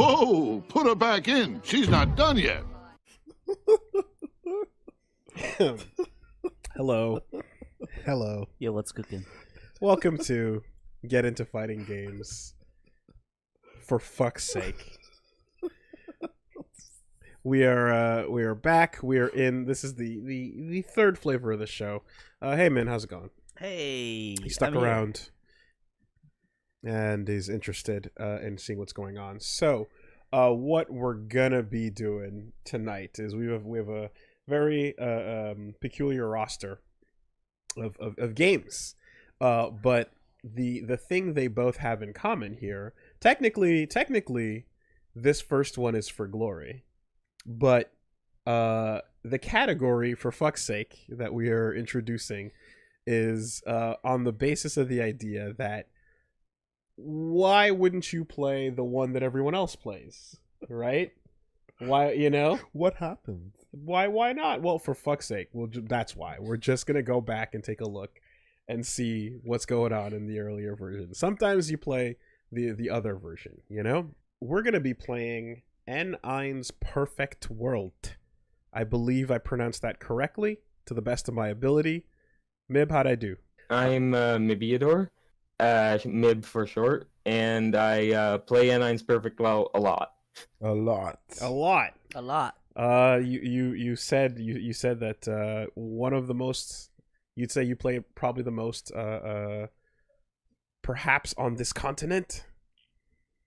Whoa, put her back in. She's not done yet. Hello. Hello. Yo, what's cooking? Welcome to Get Into Fighting Games. For fuck's sake. We are back. We are in. This is the third flavor of the show. Hey man, how's it going? Hey, He stuck I'm here. around and is interested in seeing what's going on. So, what we're gonna be doing tonight is we have a very peculiar roster of games, but the thing they both have in common here, technically, this first one is for glory, but the category for fuck's sake that we are introducing is on the basis of the idea that why wouldn't you play the one that everyone else plays, right? Why, What happened? why not? Well, for fuck's sake, that's why we're just gonna go back and take a look and see what's going on in the earlier version. Sometimes you play the other version, we're gonna be playing En-Eins Perfektwelt. I believe I pronounced that correctly to the best of my ability. Mib, how'd I do? I'm Mibiador, Mib for short, and I play En-Eins Perfektwelt a lot. A lot. A lot. A lot. You said that one of the most, you'd say you play probably the most perhaps on this continent.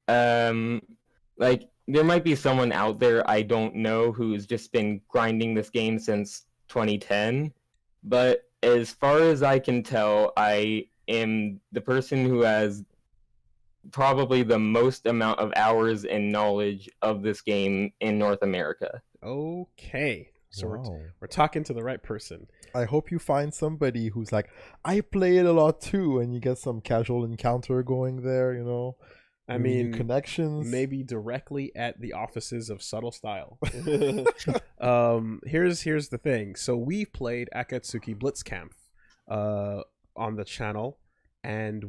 Like there might be someone out there I don't know who's just been grinding this game since 2010, but as far as I can tell, I am the person who has probably the most amount of hours and knowledge of this game in North America. Okay, so Wow. we're talking to the right person. I hope you find somebody who's like, I play it a lot too, and you get some casual encounter going there, I Maybe new mean, connections. maybe directly at the offices of Subtle Style. Here's the thing. So we played Akatsuki Blitzkampf on the channel, and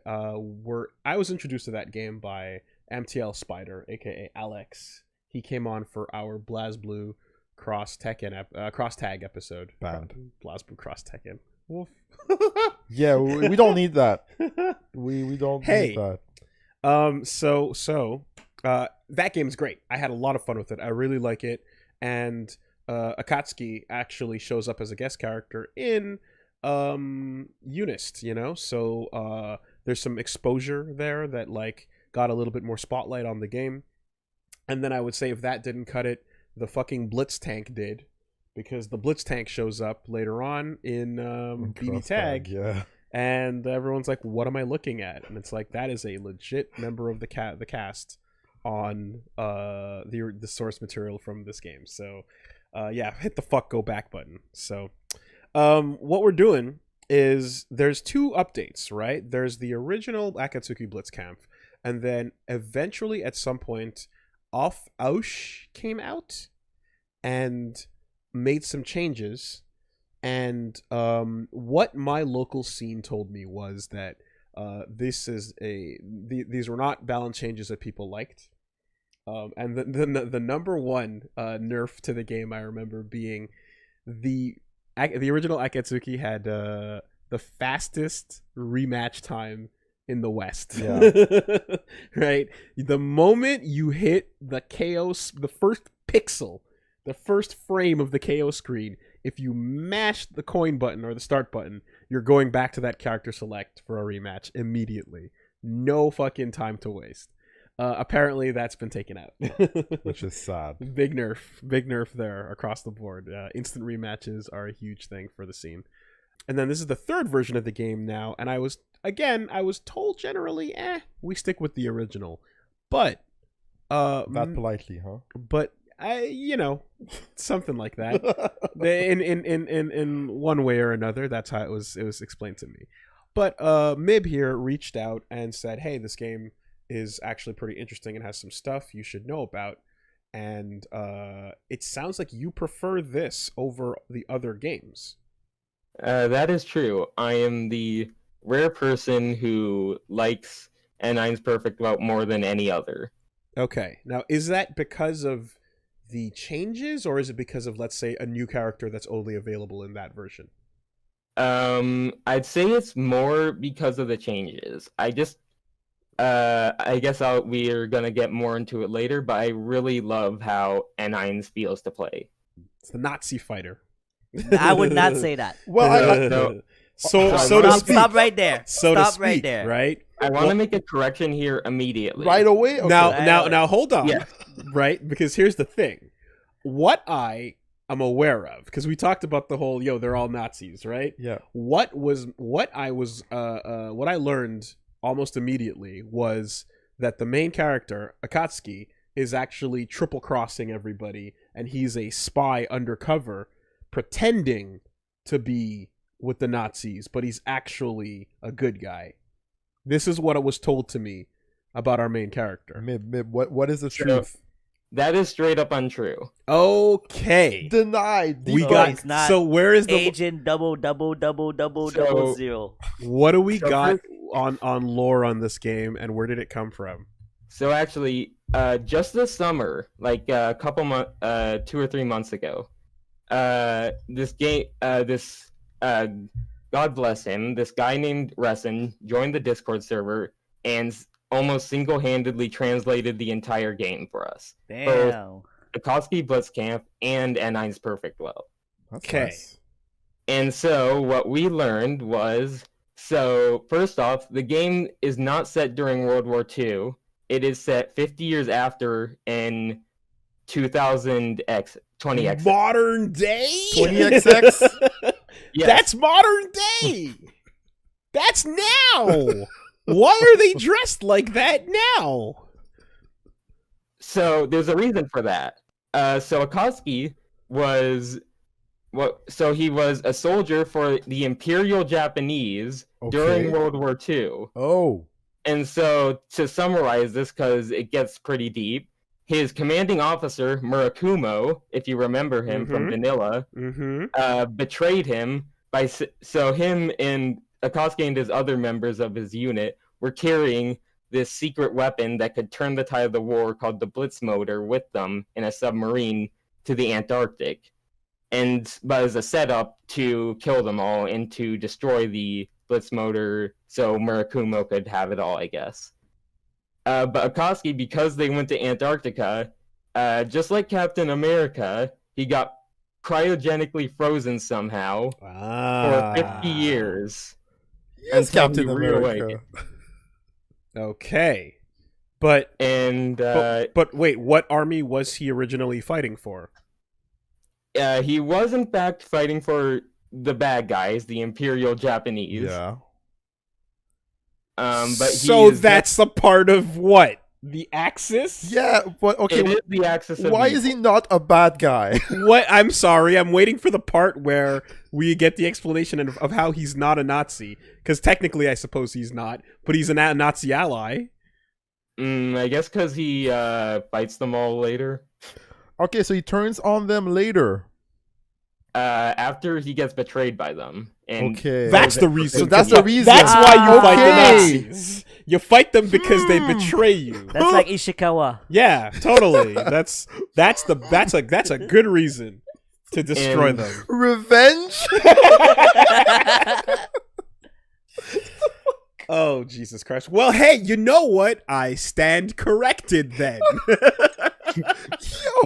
I was introduced to that game by MTL Spider, aka Alex. He came on for our BlazBlue cross tag episode. Banned. BlazBlue cross Tekken. Woof. Yeah, we don't need that. We don't Hey. need that. So that game's great. I had a lot of fun with it. I really like it. And Akatsuki actually shows up as a guest character in Unist, so there's some exposure there that got a little bit more spotlight on the game. And then I would say if that didn't cut it, the fucking Blitz Tank did, because the Blitz Tank shows up later on in BB Tag. Yeah. And everyone's like, what am I looking at? And it's like, that is a legit member of the cast on the source material from this game. So yeah, hit the fuck go back button. So what we're doing is there's two updates, right? There's the original Akatsuki Blitzkampf, and then eventually at some point Off Ausch came out and made some changes. And what my local scene told me was that these were not balance changes that people liked. And the number one nerf to the game I remember being the original Akatsuki had the fastest rematch time in the West. Yeah. Right? The moment you hit the KO, the first pixel, the first frame of the KO screen, if you mash the coin button or the start button, you're going back to that character select for a rematch immediately. No fucking time to waste. Apparently that's been taken out. Which is sad. Big nerf there across the board. Instant rematches are a huge thing for the scene. And then this is the third version of the game now, and I was told generally, we stick with the original. But That politely, huh? but something like that. in one way or another, that's how it was explained to me. But Mib here reached out and said, hey, this game is actually pretty interesting and has some stuff you should know about. And it sounds like you prefer this over the other games. That is true. I am the rare person who likes En-Eins Perfektwelt more than any other. Okay. Now, is that because of the changes, or is it because of, let's say, a new character that's only available in that version? I'd say it's more because of the changes. I guess we're gonna get more into it later, but I really love how En-Eins feels to play. It's the Nazi fighter. I would not say that. Well, No. So Stop- to Stop, speak. stop right there. So to Stop speak, right there. right? I want to make a correction here immediately. right away. Okay. Now, hold on. Yeah. Right? Because here's the thing. What I am aware of, because we talked about the whole, they're all Nazis, right? Yeah. What I learned almost immediately was that the main character, Akatsuki, is actually triple crossing everybody, and he's a spy undercover pretending to be with the Nazis, but he's actually a good guy. This is what it was told to me about our main character. Mib, what is the So- truth? That is straight up untrue. Okay. Denied. We No, got it's not. so where is the Agent double So- 0. what do we So got on lore on this game, and where did it come from? So actually, just this summer, like a couple months, 2 or 3 months ago, this game, God bless him, this guy named Resin joined the Discord server and almost single-handedly translated the entire game for us. Damn. Akatsuki Blitzcamp and En-Eins Perfektwelt. That's Okay. nice. And so what we learned was, so first off, the game is not set during World War II. It is set 50 years after in 2000X, 20X. Modern day? 20XX? Yes. That's modern day. That's now. Why are they dressed like that now? So there's a reason for that. So Akatsuki was so he was a soldier for the Imperial Japanese during Okay. World War II. Oh. And so to summarize this, because it gets pretty deep, his commanding officer Murakumo, if you remember him from Mhm. Vanilla, Mm-hmm. betrayed him so him and Akatsuki and his other members of his unit were carrying this secret weapon that could turn the tide of the war called the Blitz motor with them in a submarine to the Antarctic, but as a setup to kill them all and to destroy the Blitz motor so Murakumo could have it all, I guess. But Akatsuki, because they went to Antarctica, just like Captain America, he got cryogenically frozen somehow for 50 years. Yes, Until Captain he America. reawakened. Okay. But And but wait, what army was he originally fighting for? he was in fact fighting for the bad guys, the Imperial Japanese. Yeah. But so he's that's a part of what? The Axis? Yeah, but okay. it is the axis of Why evil. is he not a bad guy? What? I'm sorry. I'm waiting for the part where we get the explanation of how he's not a Nazi. Because technically, I suppose he's not, but he's a Nazi ally. I guess because he fights them all later. Okay, so he turns on them later. After he gets betrayed by them. And Okay. That's the reason. So that's the reason. That's why you fight the Okay. Nazis. You fight them because they betray you. That's like Ishikawa. Yeah, totally. That's a good reason to destroy And- them. Revenge? Oh, Jesus Christ. Well, hey, you know what? I stand corrected then. Yo.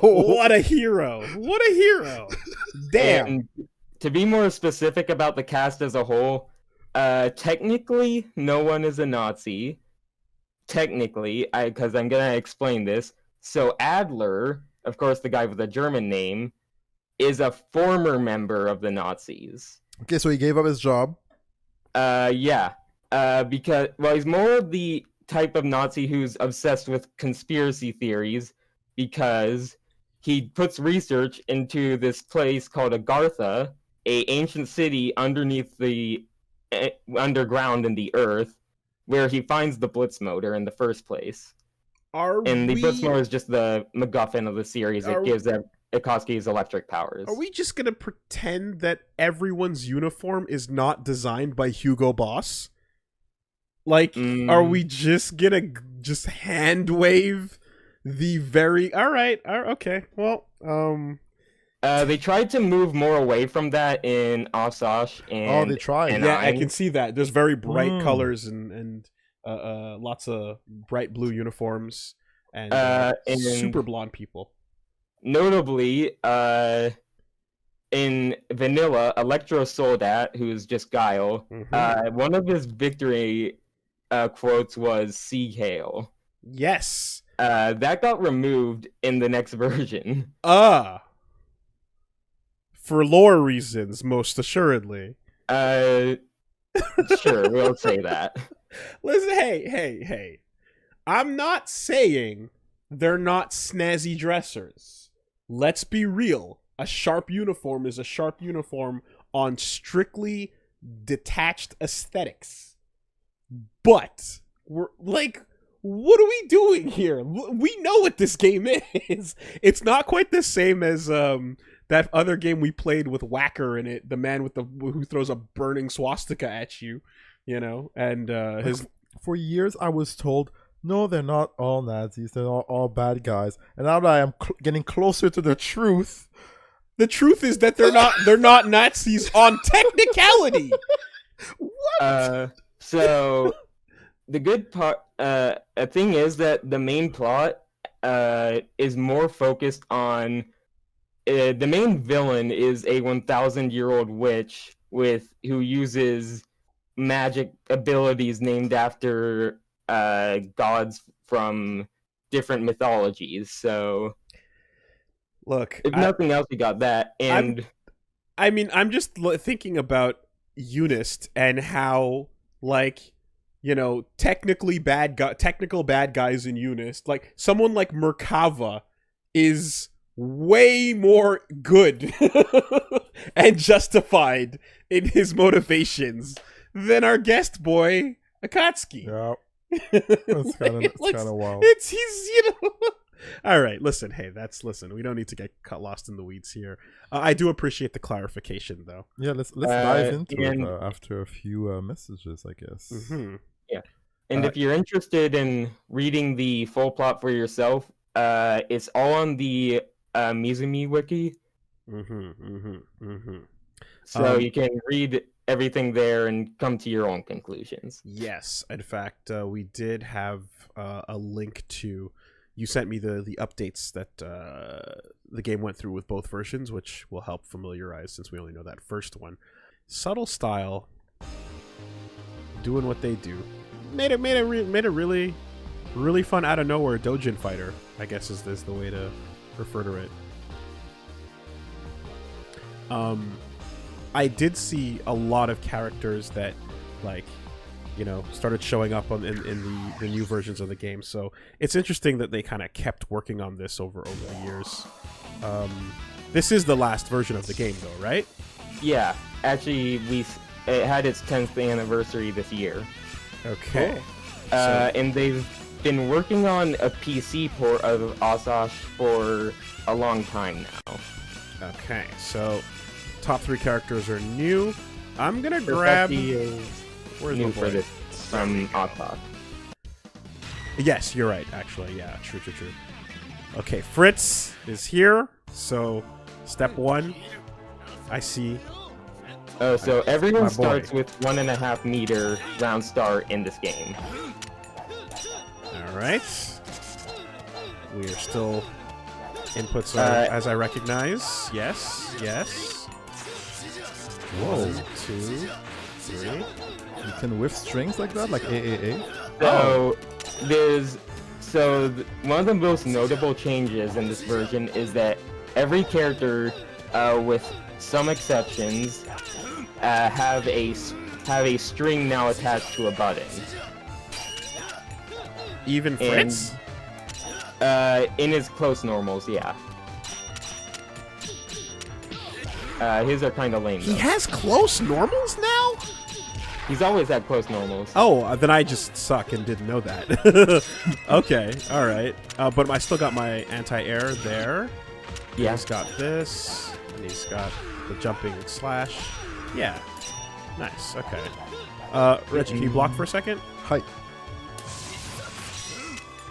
What a hero. What a hero. Damn. And to be more specific about the cast as a whole, technically, no one is a Nazi. Technically, because I'm going to explain this. So Adler, of course, the guy with the German name, is a former member of the Nazis. Okay, so he gave up his job. Yeah. Because, well, he's more of the type of Nazi who's obsessed with conspiracy theories, because he puts research into this place called Agartha, a ancient city underneath the underground in the earth, where he finds the Blitz motor in the first place. And the Blitz motor is just the MacGuffin of the series. It gives Akatsuki his electric powers. Are we just going to pretend that everyone's uniform is not designed by Hugo Boss? Like, are we just going to just hand wave the very okay. Well, They tried to move more away from that in Oshkosh and they tried. and yeah, I can En-Eins. see that. There's very bright Mm. colors and lots of bright blue uniforms and And super blonde people. Notably, in Vanilla, Electro Soldat, who is just Guile, Mhm. one of his victory quotes was "Sieg Heil." Yes. That got removed in the next version. For lore reasons, most assuredly. Sure, we'll say that. Listen, hey. I'm not saying they're not snazzy dressers. Let's be real. A sharp uniform is a sharp uniform on strictly detached aesthetics. But we're like, what are we doing here? We know what this game is. It's not quite the same as that other game we played with Whacker in it, the man with who throws a burning swastika at you, you know, and his. For years, I was told, no, they're not all Nazis. They're not all bad guys. And now that I am getting closer to the truth, The truth is that they're not Nazis on technicality. So the good part, a thing is that the main plot is more focused on the main villain is a 1,000-year-old witch who uses magic abilities named after gods from different mythologies. So Look, if nothing else, you got that. And I'm just thinking about Unist and how, like, you know, technical bad guys in Unist, like someone like Merkava is way more good and justified in his motivations than our guest boy Akatsuki. yeah, it's kind of wild. He's you know. All right, listen. Listen. We don't need to get lost in the weeds here. I do appreciate the clarification, though. Yeah, let's dive into it and- after a few messages, I guess. Mm-hmm. And if you're interested in reading the full plot for yourself, it's all on the Mizumi wiki, so you can read everything there and come to your own conclusions. Yes, in fact, we did have a link to. You sent me the updates that the game went through with both versions, which will help familiarize since we only know that first one. Subtle style, doing what they do, made it really fun out of nowhere Dojin fighter. I guess is the way to refer to it. I did see a lot of characters that, like, you know, started showing up in the new versions of the game. So it's interesting that they kind of kept working on this over the years. This is the last version of the game, though, right? Yeah, actually, it had its 10th anniversary this year. Okay. And they've been working on a PC port of Oshkosh for a long time now. Okay, so top 3 characters are new. I'm gonna grab. Perfetti is Where's new my for boy? this from Oshkosh. Yes, you're right. Actually, yeah, true. Okay, Fritz is here. So, step 1, I see. Oh, so everyone my boy. starts with 1.5 meter round start in this game. All right. We are still. Inputs are as I recognize. Yes. Whoa. 1, 2, 3. You can whiff strings like that, like AAA? So one of the most notable changes in this version is that every character, with some exceptions, have a string now attached to a button. Even Fritz? In his close normals, yeah. His are kind of lame. He Though. has close normals now? He's always had close normals. Oh, then I just suck and didn't know that. Okay, all right. But I still got my anti-air there. Yeah. He's got this, and he's got the jumping slash. Yeah, nice. Okay. Reggie, can you block for a second? Hi.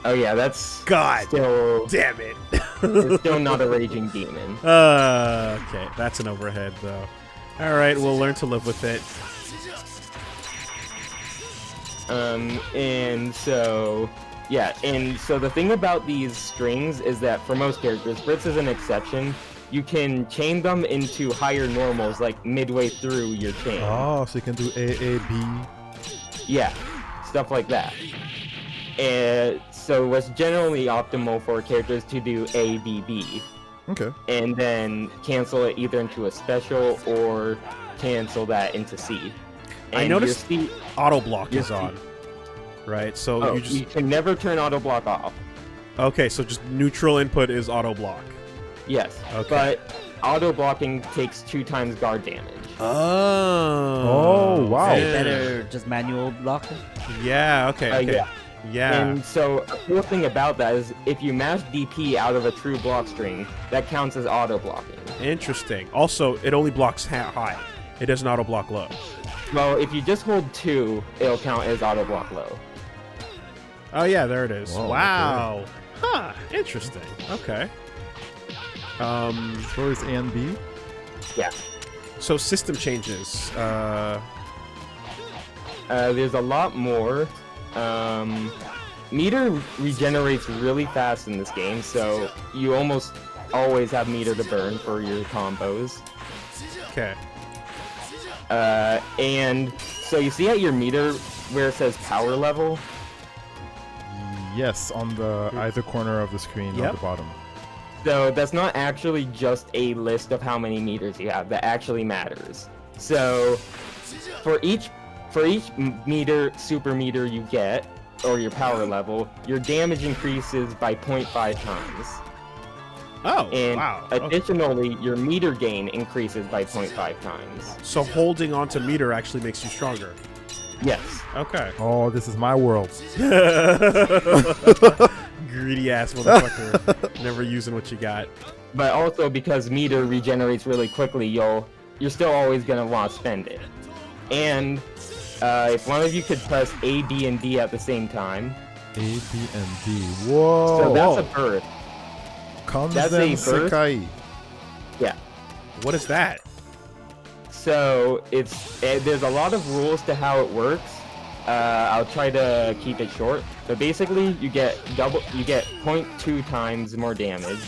Oh yeah, that's God still damn it. it's still not a raging demon. Okay, that's an overhead though. All right, we'll learn to live with it. And so the thing about these strings is that for most characters, Fritz is an exception. You can chain them into higher normals like midway through your chain. Oh, so you can do A, B. Yeah, stuff like that. And so it's generally optimal for characters to do A, B, B. Okay. And then cancel it either into a special or cancel that into C. I And noticed your C, auto block your is C- on. Right, so you can never turn auto block off. Okay, so just neutral input is auto block. Yes, Okay. but auto blocking takes 2 times guard damage. Oh, wow. So better just manual block it? Yeah, okay. Yeah. Yeah. And so a cool thing about that is if you mash DP out of a true block string, that counts as auto blocking. Interesting. Also, it only blocks high. It doesn't auto block low. Well, if you just hold 2, it'll count as auto block low. Oh yeah, there it is. Whoa, Wow. Huh. Interesting. Okay. So is A and B? Yeah. So system changes. There's a lot more. Meter regenerates really fast in this game, so you almost always have meter to burn for your combos. Okay. And so you see at your meter where it says power level? Yes, on the either corner of the screen Yep. on the bottom. So that's not actually just a list of how many meters you have. That actually matters. So for each meter, super meter you get, or your power level, your damage increases by 0.5 times. Oh, And wow. Okay. additionally, your meter gain increases by 0.5 times. So holding onto meter actually makes you stronger. Yes. Okay. Oh, this is my world. Greedy ass motherfucker. Never using what you got. But also because meter regenerates really quickly, you're still always gonna want to spend it. And if one of you could press A, B, and D at the same time, A, B, and D. Whoa. so that's a burst. That's a Kanzen burst. Sekai. Yeah. What is that? So there's a lot of rules to how it works. I'll try to keep it short. But basically, you get 0.2 times more damage.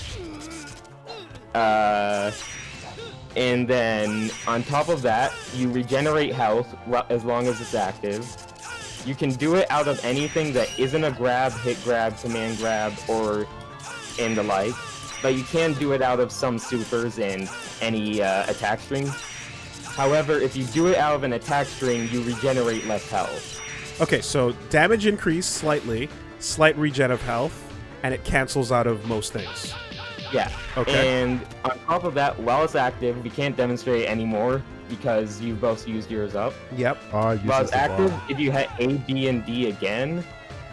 And then on top of that, you regenerate health as long as it's active. You can do it out of anything that isn't a grab, hit grab, command grab, or and the like. But you can do it out of some supers and any attack string. However, if you do it out of an attack string, you regenerate less health. Okay, so damage increase slightly, slight regen of health, and it cancels out of most things. Yeah. Okay. And on top of that, while it's active, we can't demonstrate it anymore because you both used yours up. Yep. Ah, While it's active, if you hit A, B, and D again,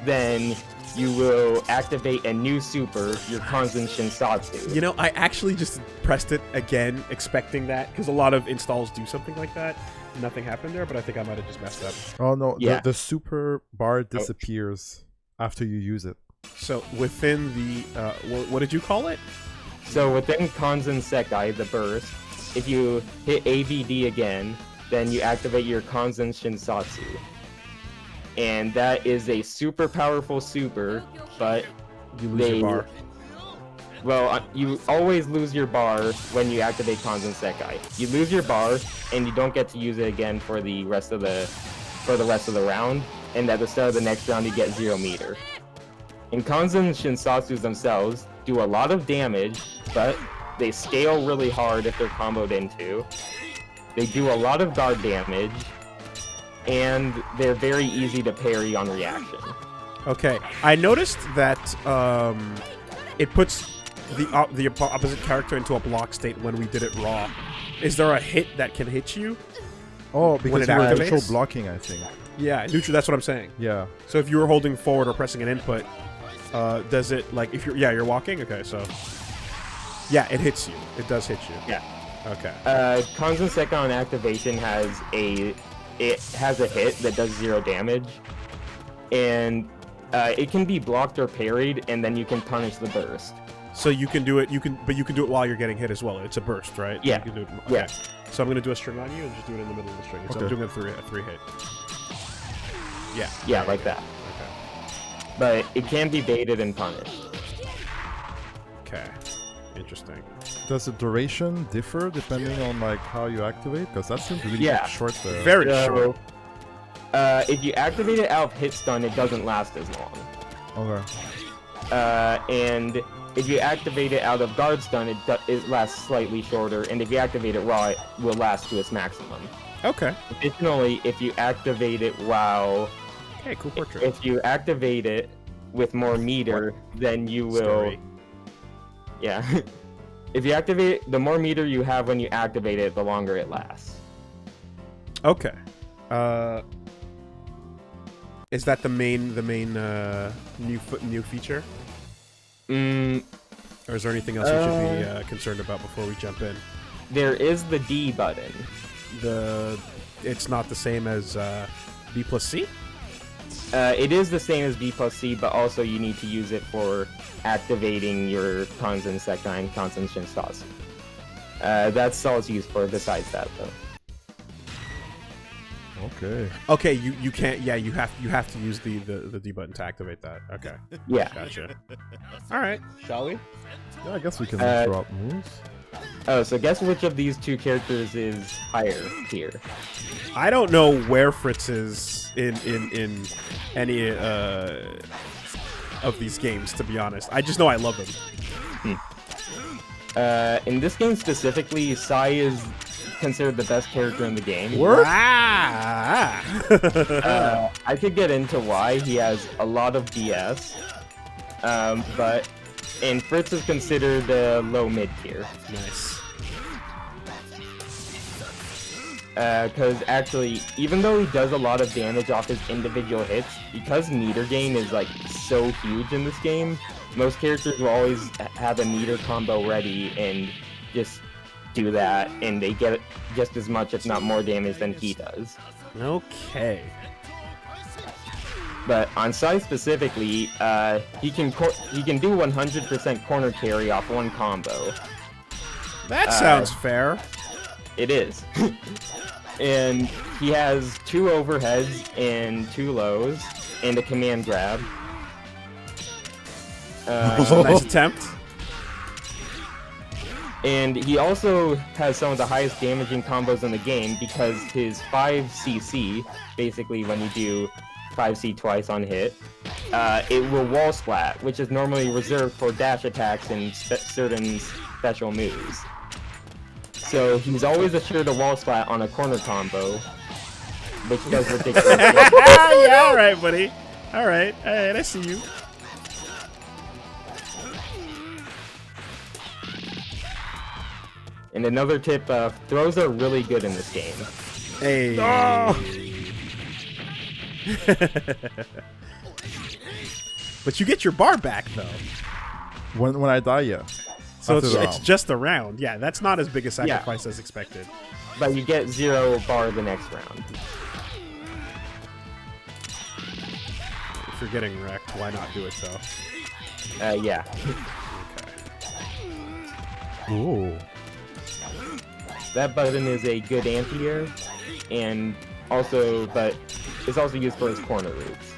then you will activate a new super, your Kanzen Shinsatsu. You know, I actually just pressed it again, expecting that, because a lot of installs do something like that. Nothing happened there, but I think I might have just messed up. Oh no, Yeah. the super bar disappears after you use it. So within the, what did you call it? So within Kanzen Sekai, the burst, if you hit ABD again, then you activate your Kanzen Shinsatsu. And that is a super powerful super, but You lose your bar. well, you always lose your bar when you activate Kanzen Sekai. You lose your bar, and you don't get to use it again for the rest of the round. And at the start of the next round, you get 0 meter. And Kanzen Shinsatsus themselves do a lot of damage, but they scale really hard if they're comboed into. They do a lot of guard damage, and they're very easy to parry on reaction. Okay, I noticed that it puts the opposite character into a block state when we did it raw. Is there a hit that can hit you? Oh, When because it you were activates? neutral blocking, I think. Yeah, neutral. That's what I'm saying. Yeah. So if you were holding forward or pressing an input, does it like if you're walking? Okay, so yeah, it hits you. It does hit you. Yeah. Okay. Kanzen Sekai on activation has a hit that does 0 damage, and It can be blocked or parried, and then you can punish the burst. So you can do it. But you can do it while you're getting hit as well. It's a burst, right? Yeah. You can do it, okay. Yeah. So I'm gonna do a string on you and just do it in the middle of the string. So I'm doing a three hit. Yeah. Yeah, like that. Okay. But it can be baited and punished. Okay. Interesting. Does the duration differ depending on like how you activate? Because that seems really Yeah. short there. Very short. If you activate it out of hit stun, it doesn't last as long. Okay. And if you activate it out of guard stun, it lasts slightly shorter. And if you activate it while, it will last to its maximum. Okay. Additionally, if you activate it while... Okay, cool portrait. If you activate it with more meter, then you will... Story. Yeah. If you activate it, the more meter you have when you activate it, the longer it lasts. Okay. Is that the main new feature? Or is there anything else we should be concerned about before we jump in? There is the D button. It's not the same as B plus C? It is the same as B plus C, but also you need to use it for activating your cons insecti and concentration sauce. That's all it's used for besides that, though. Okay. Okay, you can't. Yeah, you have to use the D button to activate that. Okay. Yeah. Gotcha. All right. Shall we? Yeah, I guess we can drop moves. Oh, so guess which of these two characters is higher tier? I don't know where Fritz is in any of these games, to be honest. I just know I love him. In this game specifically, Sai is considered the best character in the game. Word? I could get into why. He has a lot of DS, and Fritz is considered low mid tier. Nice. Because actually, even though he does a lot of damage off his individual hits, because meter gain is like so huge in this game, most characters will always have a meter combo ready and just do that, and they get just as much, if not more, damage than he does. Okay. But on Sai specifically, he can do 100% corner carry off one combo. That sounds fair. It is. And he has 2 overheads and 2 lows, and a command grab. Nice attempt. And he also has some of the highest damaging combos in the game because his 5cc, basically when you do 5c twice on hit, it will wall splat, which is normally reserved for dash attacks and certain special moves. So he's always assured a wall splat on a corner combo, which does ridiculous damage. Yeah, all right, buddy. All right, I see you. And another tip, throws are really good in this game. Hey. Oh! But you get your bar back though. When I die, yeah. So After the it's round. just a round. Yeah, that's not as big a sacrifice as expected. But you get 0 bar the next round. If you're getting wrecked, why not do it though? Yeah. Ooh. That button is a good anti-air, and also, but it's also used for his corner routes.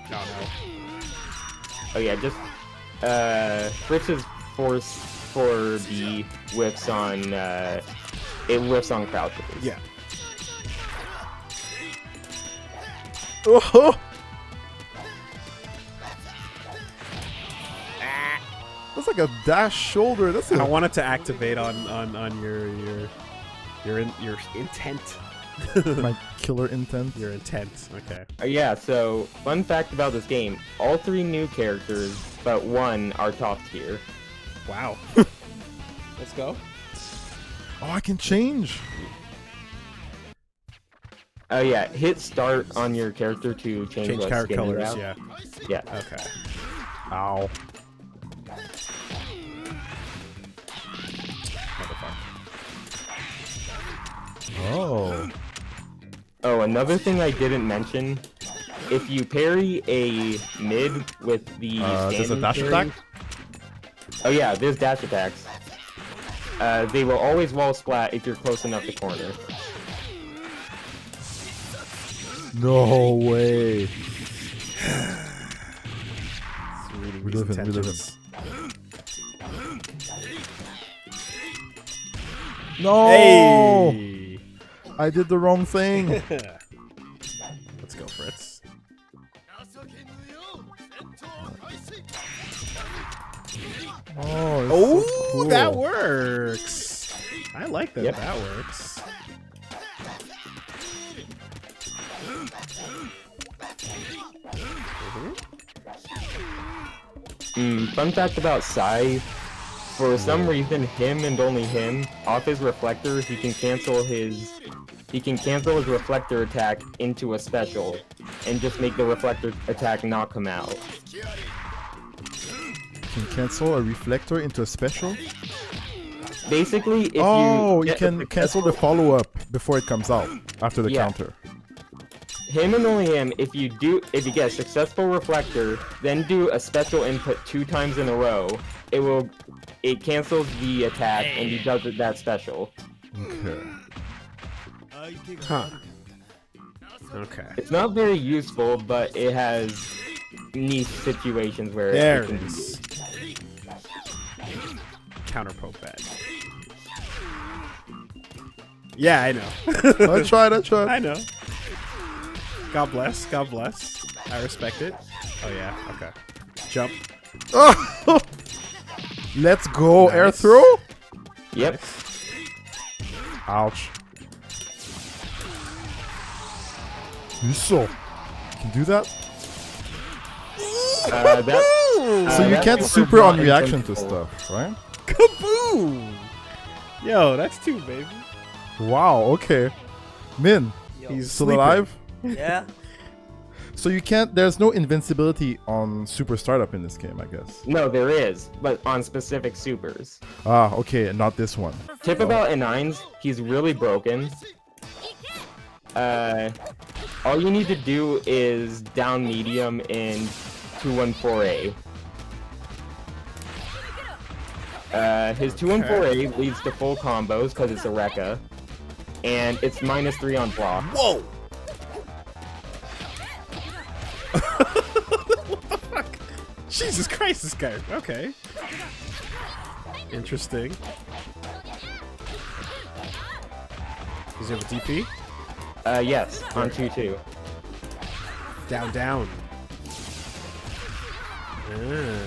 No. Oh yeah, just Fritz's force for the whiffs on it whiffs on crouches. Yeah. Oh! That's like a dash shoulder. That's I a want it to activate on your intent. my killer intent. Your intent. Okay. Yeah, so fun fact about this game, all 3 new characters but 1 are top tier. Wow. Let's go. Oh, I can change. Oh yeah, hit start on your character to change what character skin you colors. have. Yeah. Yeah. Okay. Ow. Motherfucker. Oh. Oh, another thing I didn't mention. If you parry a mid with the There's a standing dash parry- attack? Oh yeah, there's dash attacks. They will always wall splat if you're close enough to corner. No way. We live in. No! Hey! I did the wrong thing. Let's go, Fritz. Oh, it's so cool. That works. I like that. Yep. That works. Fun fact about Sai, for some reason, him and only him, off his reflector, he can cancel his reflector attack into a special, and just make the reflector attack not come out. Can cancel a reflector into a special? Basically, if You get a can cancel the follow-up before it comes out, after the Yeah. counter. him and only him, if you get a successful reflector, then do a special input 2 times in a row, it cancels the attack and he does it that special. Okay. Huh. Okay. It's not very useful, but it has niche situations where There it it can is. Counter poke back. Yeah, I know. I tried. I know. God bless. God bless. I respect it. Oh yeah. Okay. Jump. Oh! Let's go, Nice. air throw? Yep. Ouch. Miso. Can do that? So you that can't super super not on reaction to invincible. stuff, right? Kaboom! Yo, that's 2, baby. Wow, okay. Min, He's still sleeping. alive? Yeah. So you can't, there's no invincibility on super startup in this game, I guess. No, there is, but on specific supers. Ah, okay, not this one. Tip about En-Eins, he's really broken. All you need to do is down medium in 214A. His 214A leads to full combos because it's a Rekka, and it's -3 on block. Whoa! What the fuck? Jesus Christ, this guy. Okay. Interesting. Does he have a DP? Yes, on 2-2. Down, down. Ah.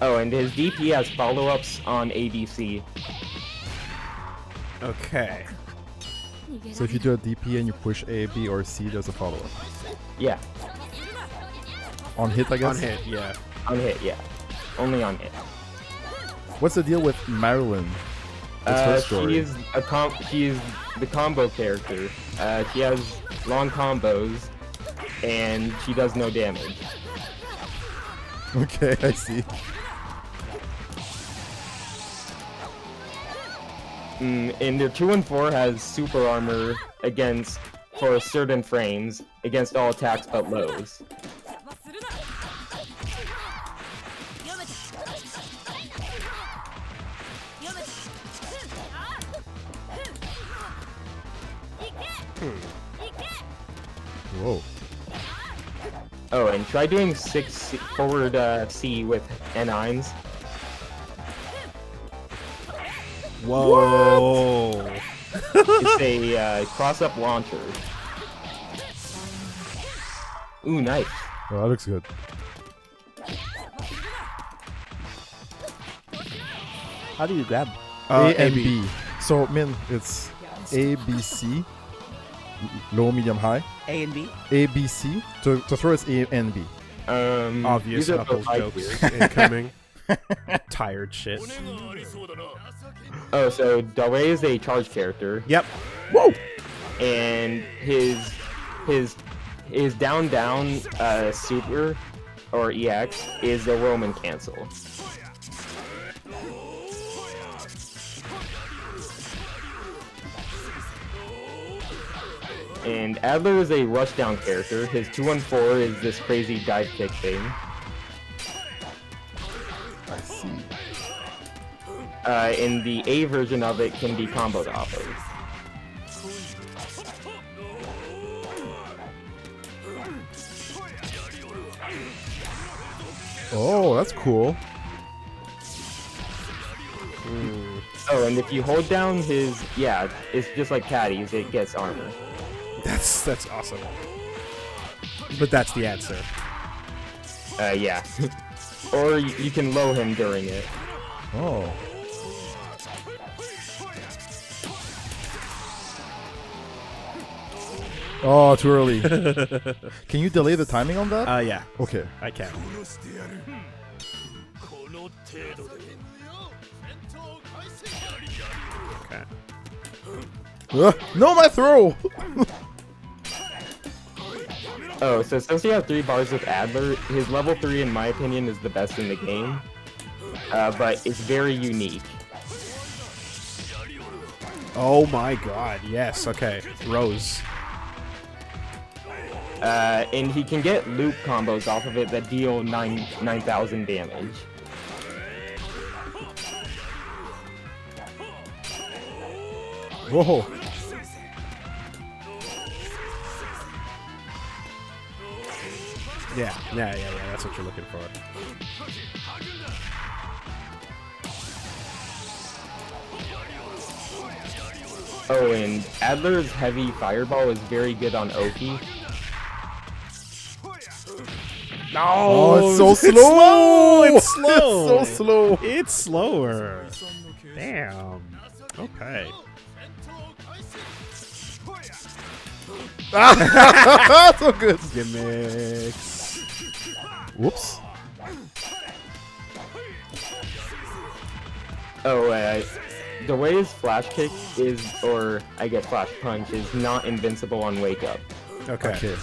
Oh, and his DP has follow-ups on ABC. Okay. So if you do a DP and you push A, B, or C, there's a follow-up. Yeah, On hit, I guess? On hit, yeah. on hit, yeah. Only on hit. What's the deal with Marilyn? What's her story? She is the combo character. She has long combos, and she does no damage. Okay, I see. And their 2-4 has super armor for certain frames against all attacks but lows. Whoa. Oh, and try doing 6 forward C with En-Eins. Whoa! It's a cross-up launcher. Ooh, nice. Oh, that looks good. How do you grab? A and AB. B. So, Min, it's A, B, C. Low, medium, high. A and B? A, B, C. To throw is A and B. Obvious these are Knuckles both high jokes tiers. incoming. Tired shit. Oh, so Dawei is a charge character, Yep. Whoa! and his His down super or EX is a Roman cancel. And Adler is a rushdown character. His 2-1-4 is this crazy dive kick thing. I see. In the A version of it can be comboed off of. Oh, that's cool. Oh, and if you hold down his, yeah, it's just like Patty's, it gets armor. That's awesome. But that's the answer. Yeah. Or you can low him during it. Oh. Oh, too early. Can you delay the timing on that? Yeah, Okay. I can. Okay. No, my throw! Oh, so since you have 3 bars with Adler, his level 3 in my opinion is the best in the game. But it's very unique. Oh my god, yes, okay. Rose. And he can get loop combos off of it that deal 9,000 damage. Whoa. Yeah, that's what you're looking for. Oh, and Adler's heavy fireball is very good on Oki. No, Oh, it's so slow! It's slow. It's so slow. It's slower. Damn. Okay. So good. Gimmicks. Whoops. Oh, the way his flash kick is, or I guess flash punch, is not invincible on wake up. Okay. Okay.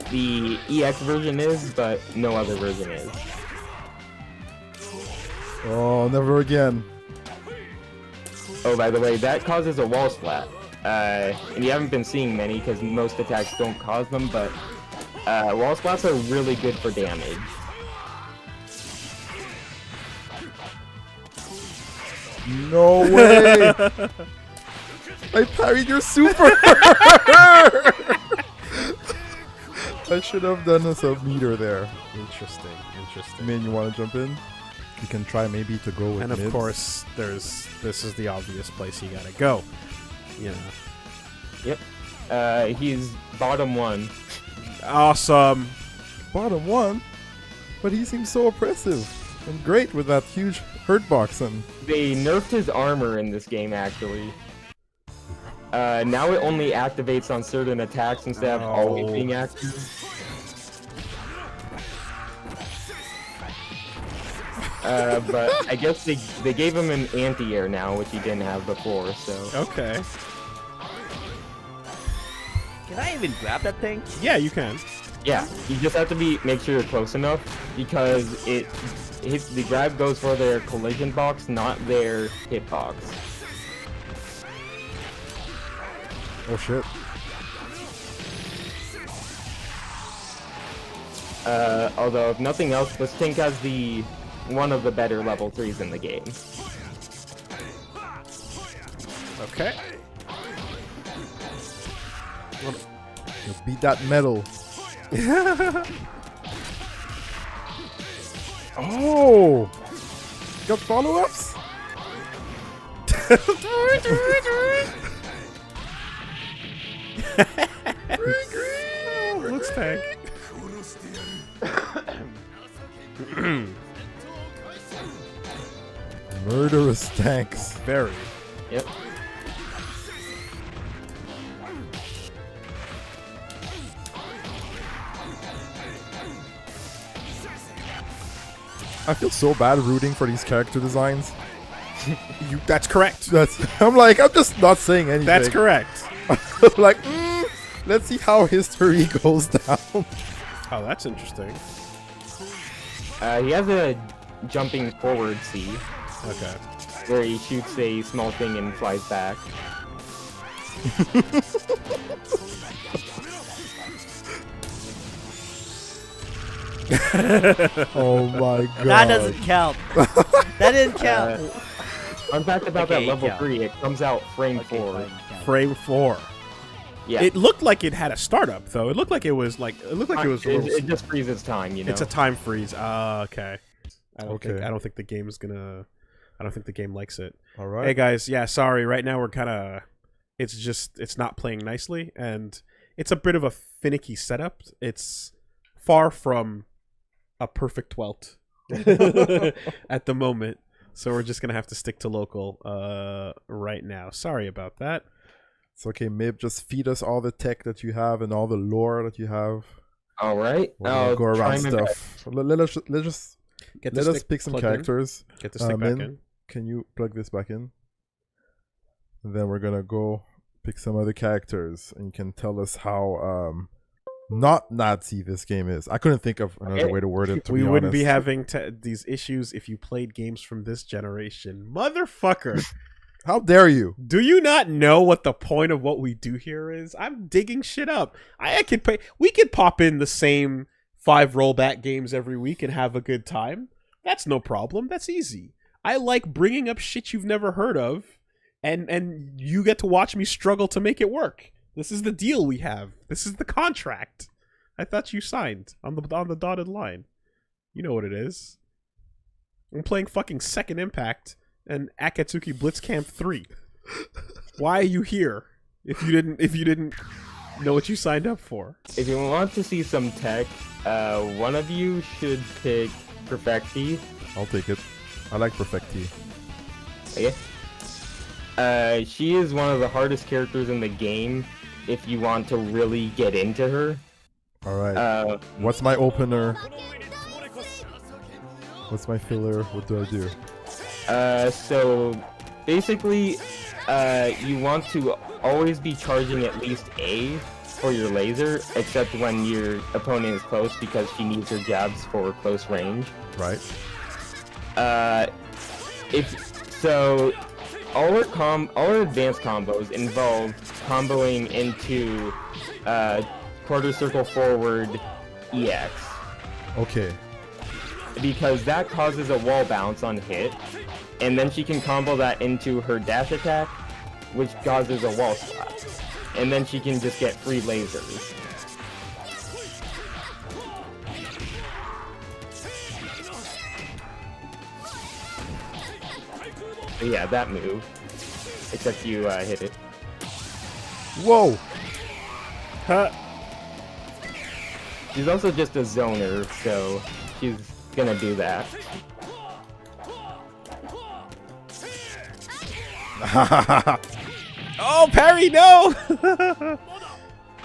The EX version is, but no other version is. Oh, never again. Oh, by the way, that causes a wall splat. And you haven't been seeing many because most attacks don't cause them, but wall splats are really good for damage. No way! I parried your super! I should have done a sub-meter there. Interesting. I mean, you want to jump in? You can try maybe to go with And of mids. course, this is the obvious place you gotta go. You know. Yep. He's bottom 1. Awesome. Bottom 1? But he seems so oppressive. And great with that huge hurt box and... They nerfed his armor in this game, actually. Now it only activates on certain attacks instead of always being active. But I guess they gave him an anti-air now, which he didn't have before, so... Okay. Can I even grab that thing? Yeah, you can. Yeah, you just have to make sure you're close enough, because the grab goes for their collision box, not their hit box. Oh shit. Although, if nothing else, this tank has one of the better level 3s in the game. Okay. You beat that metal. Oh! Got follow-ups? Looks tank. Murderous tanks. Very. Yep. I feel so bad rooting for these character designs. That's correct. I'm just not saying anything. That's correct. Like, Let's see how history goes down. Oh, that's interesting. He has a jumping forward C, Okay. where he shoots a small thing and flies back. Oh my god. That doesn't count. That didn't count. Fun fact about Okay, that level yeah. 3, it comes out frame 4. fine, count. Frame 4. Yeah. It looked like it had a startup though. It looked like it was like a little. It just freezes time, you know. It's a time freeze. Okay. I don't Okay. think. I don't think the game's gonna. I don't think the game likes it. All right. Hey guys, yeah, sorry. Right now we're kind of. It's not playing nicely, and it's a bit of a finicky setup. It's far from a perfect welt at the moment, so we're just gonna have to stick to local right now. Sorry about that. It's okay, Mib. Just feed us all the tech that you have and all the lore that you have. All right. We're gonna go around stuff. Let us Get let the us stick pick some plugged in. characters. Get the stick back Min, in. Can you plug this back in? And then we're gonna go pick some other characters, and you can tell us how not Nazi this game is. I couldn't think of another way to word it. To We be wouldn't be honest. having these issues if you played games from this generation, motherfucker. How dare you? Do you not know what the point of what we do here is? I'm digging shit up. I could pay. We could pop in the same 5 rollback games every week and have a good time. That's no problem. That's easy. I like bringing up shit you've never heard of, and you get to watch me struggle to make it work. This is the deal we have. This is the contract. I thought you signed on the dotted line. You know what it is. I'm playing fucking Second Impact and Akatsuki Blitzcamp 3. Why are you here if you didn't know what you signed up for? If you want to see some tech, one of you should pick Perfecti. I'll take it. I like Perfecti. Okay. She is one of the hardest characters in the game if you want to really get into her. All right. What's my opener? What's my filler? What do I do? So basically, you want to always be charging at least A for your laser, except when your opponent is close because she needs her jabs for close range. Right. All her advanced combos involve comboing into quarter circle forward EX. Okay. Because that causes a wall bounce on hit, and then she can combo that into her dash attack, which causes a wall slap. And then she can just get free lasers. So yeah, that move. Except you hit it. Whoa. Huh. She's also just a zoner, so she's gonna do that. Oh, parry, no!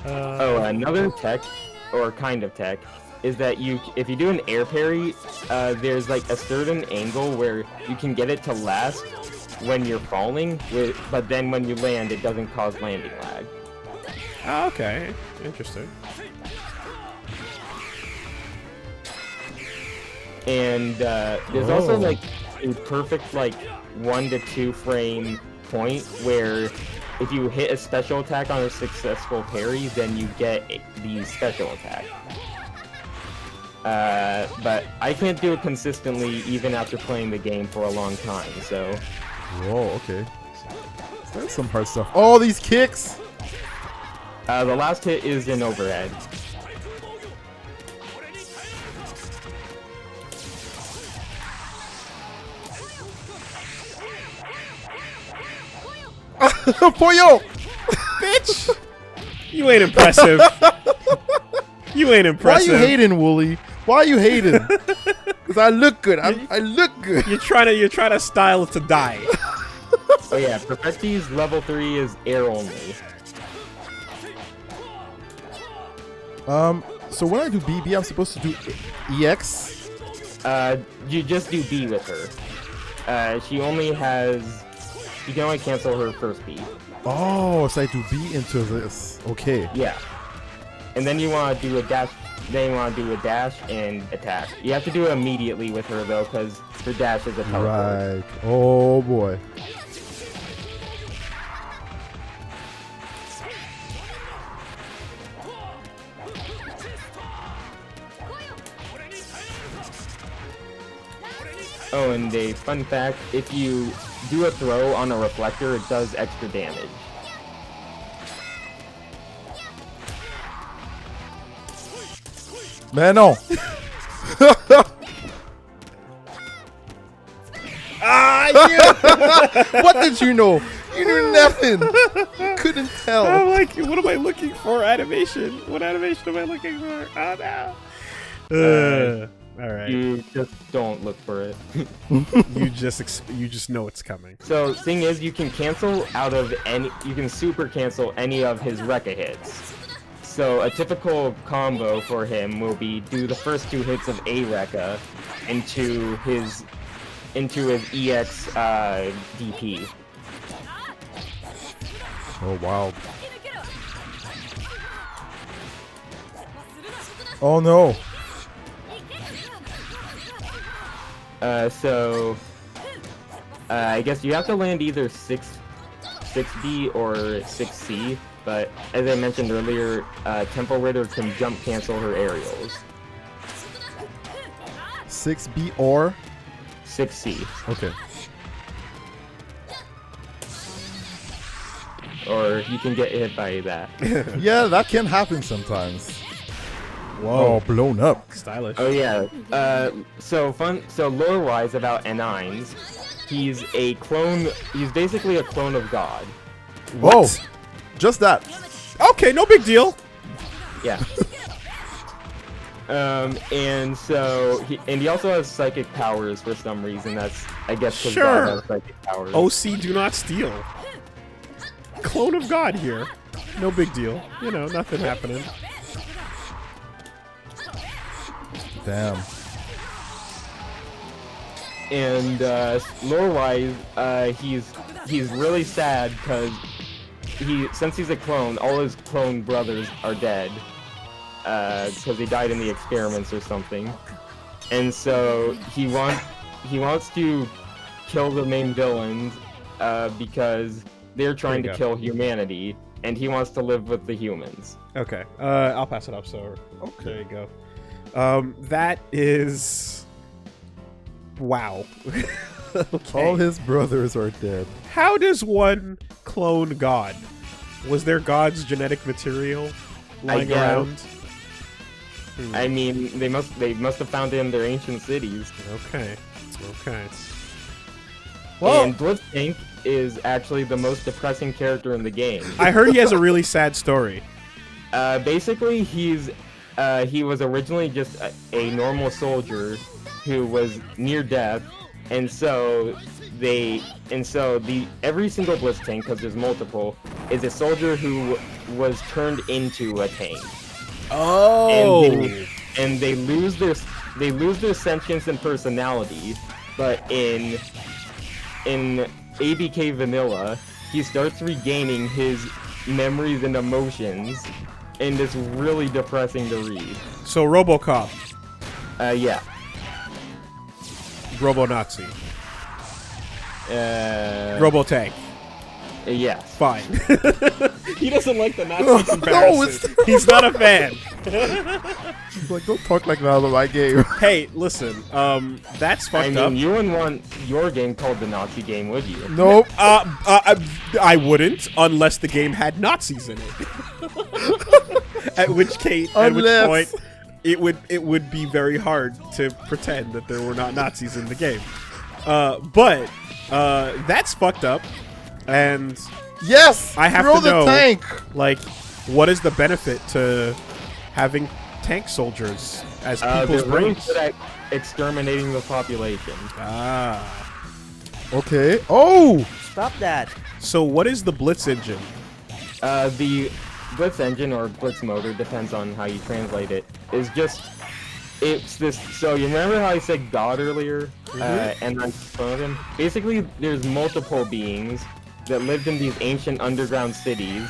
Another tech, or kind of tech, is that if you do an air parry, there's like a certain angle where you can get it to last when you're falling, but then when you land, it doesn't cause landing lag. Oh, okay, interesting. And there's also like a perfect like 1 to 2 frame point where if you hit a special attack on a successful parry, then you get the special attack. But I can't do it consistently even after playing the game for a long time, so... Whoa, okay. That's some hard stuff. Oh, these kicks! The last hit is an overhead. Pollo! Bitch! You ain't impressive. You ain't Why impressive. you hating, Wooly? Why you hating? Because I look good. I look good. You're trying to style it to die. Oh yeah, Perfecti's level 3 is air only. So when I do BB, I'm supposed to do EX? You just do B with her. She only has You can only cancel her first B. Oh, so I do B into this. Okay. Yeah. And then you want to do a dash. Then you want to do a dash and attack. You have to do it immediately with her though, because her dash is a teleport. Right. Oh boy. Oh, and a fun fact: if you do a throw on a reflector, it does extra damage. Man, no. What did you know? You knew nothing. You couldn't tell. I'm like, what am I looking for? Animation. What animation am I looking for? Oh no. All right. You just don't look for it. You just know it's coming. So, thing is, you can cancel out of any. You can super cancel any of his Rekka hits. So, a typical combo for him will be do the first 2 hits of a Rekka into his EX DP. Oh wow. Oh no. I guess you have to land either 6B or 6C, but as I mentioned earlier, Temple Ritter can jump cancel her aerials. 6B or 6C. okay. Or you can get hit by that. Yeah, that can happen sometimes. Whoa. Oh, blown up. Stylish. Oh yeah. So lore-wise about En-Eins, he's a clone. He's basically a clone of God. Whoa. Just that. Okay, no big deal. Yeah. And so he also has psychic powers for some reason. That's I guess because Sure. God has psychic powers. OC, do not steal. Clone of God here. No big deal. You know, nothing happening. Damn. And lore-wise, he's really sad because since he's a clone, all his clone brothers are dead because they died in the experiments or something, and so he wants to kill the main villains because they're trying to kill humanity, and he wants to live with the humans. Okay. I'll pass it up. So there you go. That is. Wow. Okay. All his brothers are dead. How does one clone God? Was there God's genetic material lying guess. around? I mean, they must have found it in their ancient cities. Okay. And Blitztank is actually the most depressing character in the game. I heard he has a really sad story. Basically, he was originally just a normal soldier who was near death, and so every single Blitztank, because there's multiple, is a soldier who was turned into a tank. Oh. And they lose their sentience and personality, but in ABK Vanilla, he starts regaining his memories and emotions, and it's really depressing to read. So RoboCop, Yeah. Robo-Nazi, Robo-Tank. Yes. Fine. He doesn't like the Nazi comparison. He's not a fan. He's like, don't talk like that about my game. Hey, listen. That's fucked up. You wouldn't want your game called the Nazi game, would you? Nope. I wouldn't unless the game had Nazis in it. At which point, it would be very hard to pretend that there were not Nazis in the game. But that's fucked up. And Yes. I have throw to know, the tank. like, what is the benefit to having tank soldiers as people's they're really brains? good at exterminating the population. Ah. Okay. Oh. Stop that. So what is the Blitz engine? The Blitz engine or Blitz motor, depends on how you translate it, is just, it's this, so you remember how I said God earlier? And I'm front of him? Basically, there's multiple beings that lived in these ancient underground cities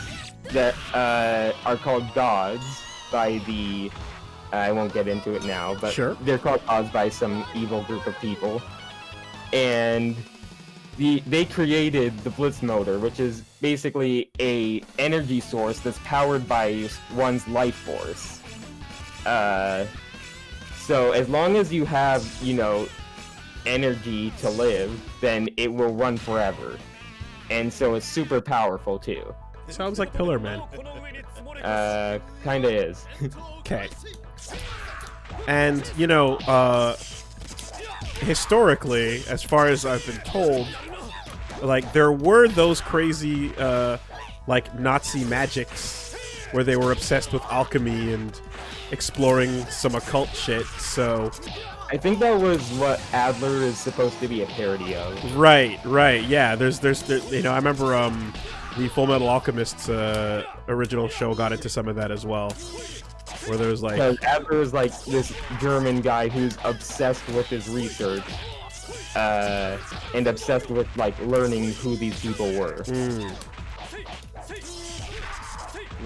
that are called gods by the... I won't get into it now, but Sure. they're called gods by some evil group of people. And they created the Blitz motor, which is basically a energy source that's powered by one's life force. So as long as you have, you know, energy to live, then it will run forever. And so it's super powerful too. Sounds like Pillar Man. Kinda is. Okay. And, you know, historically, as far as I've been told, like, there were those crazy, like, Nazi magics where they were obsessed with alchemy and exploring some occult shit, so... I think that was what Adler is supposed to be a parody of. Right, yeah, there's you know, I remember, the Full Metal Alchemist's, original show got into some of that as well. Where there's like... Because Adler is like this German guy who's obsessed with his research, and obsessed with like learning who these people were.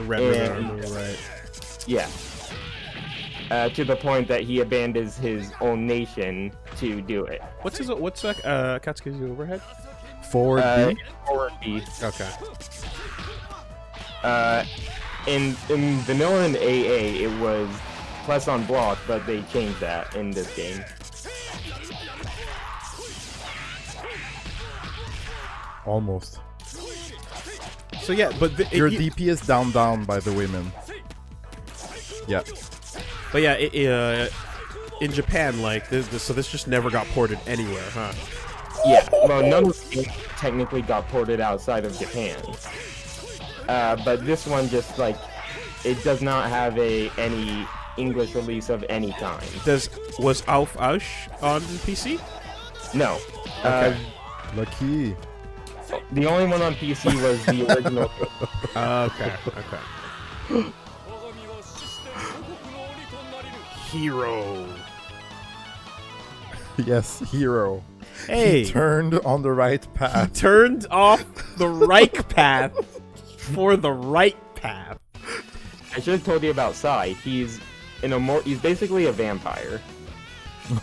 Right. Yeah. To the point that he abandons his own nation to do it. What's Katsuki's overhead? Forward B. Forward B. Okay. In vanilla and AA, it was plus on block, but they changed that in this game. Almost. So yeah, but Your DP is down, by the way, man. Yeah. But yeah, in Japan, like so this just never got ported anywhere, huh? Yeah, well, none of them technically got ported outside of Japan. But this one just, like, it does not have any English release of any kind. Was Auf Ausch on PC? No. Okay. Lucky. The only one on PC was the original. Okay. Hero. Yes, hero. Hey, He turned on the right path. turned off the right path for the right path. I should have told you about Sai. He's he's basically a vampire.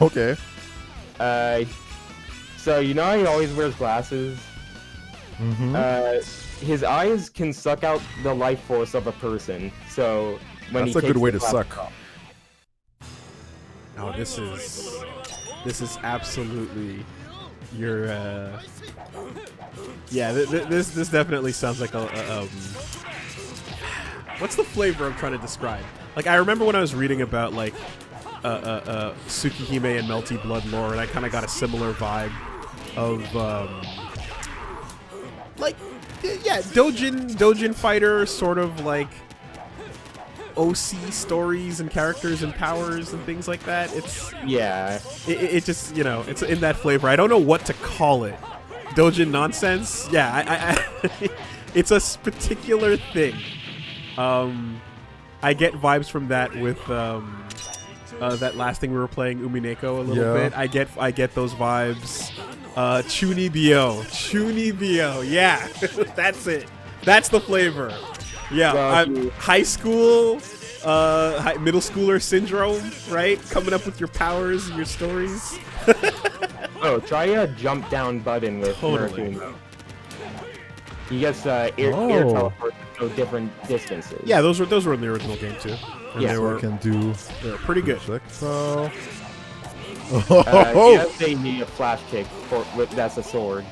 Okay. So you know how he always wears glasses? Mm-hmm. His eyes can suck out the life force of a person. So when That's he a good takes way the to suck. glasses off- Oh, this is absolutely your yeah. This definitely sounds like a what's the flavor I'm trying to describe? Like, I remember when I was reading about like Tsukihime and Melty Blood lore, and I kind of got a similar vibe of like, yeah, Dojin fighter, sort of like OC stories and characters and powers and things like that. It just, you know, it's in that flavor. I don't know what to call it. Dojin nonsense. Yeah, I it's a particular thing. I get vibes from that with that last thing we were playing, Umineko, a little bit. I get those vibes. Chunibyo, yeah. That's it. That's the flavor. Yeah, Well, high school, middle schooler syndrome, right? Coming up with your powers and your stories. Oh, try a jump down button with Totally. Murakumo. He gets air teleport to go different distances. Yeah, those were in the original game too. And Yeah. they So I were can do pretty good. projectile. He Oh, has a flash kick that's a sword.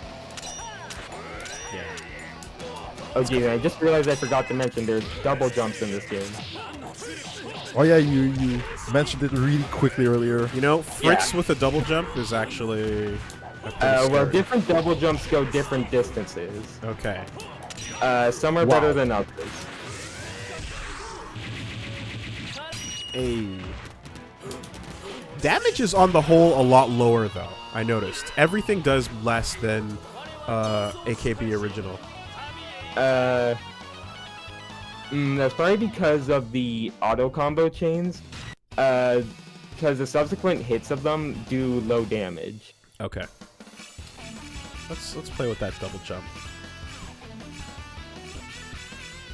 Yeah. Oh gee, I just realized I forgot to mention there's double jumps in this game. oh yeah, you mentioned it really quickly earlier. You know, Fritz with a double jump is actually a pretty Well, scary. different double jumps go different distances. Okay. Some are better than others. Damage is on the whole a lot lower though. I noticed everything does less than AKB original. That's probably because of the auto combo chains. Because the subsequent hits of them do low damage. Okay. Let's play with that double jump.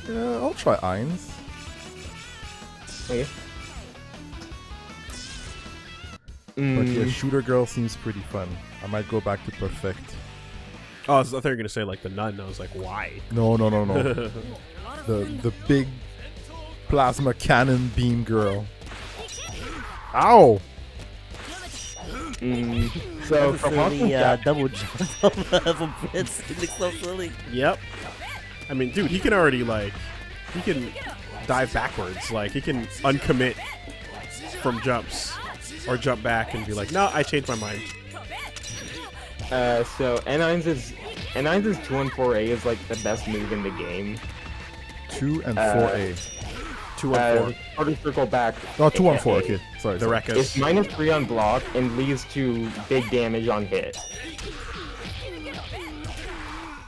Yeah, I'll try En-Eins. Okay. But yeah, Shooter Girl seems pretty fun. I might go back to Perfect. Oh, I thought you were gonna say like the nun. I was like, why? No. the big plasma cannon beam girl. Ow! So from watching that, double jump from Prince. It looks so silly. Yep. I mean, dude, he can already like, he can dive backwards. Like he can uncommit from jumps or jump back and be like, no, I changed my mind. so En-Eins' 2 and 4A is like the best move in the game. 2 and 4A. 2 and 4. Quarter circle back. Oh, 2 on 4. A. Okay, sorry. The sorry. Rekkas. It's -3 on block and leads to big damage on hit.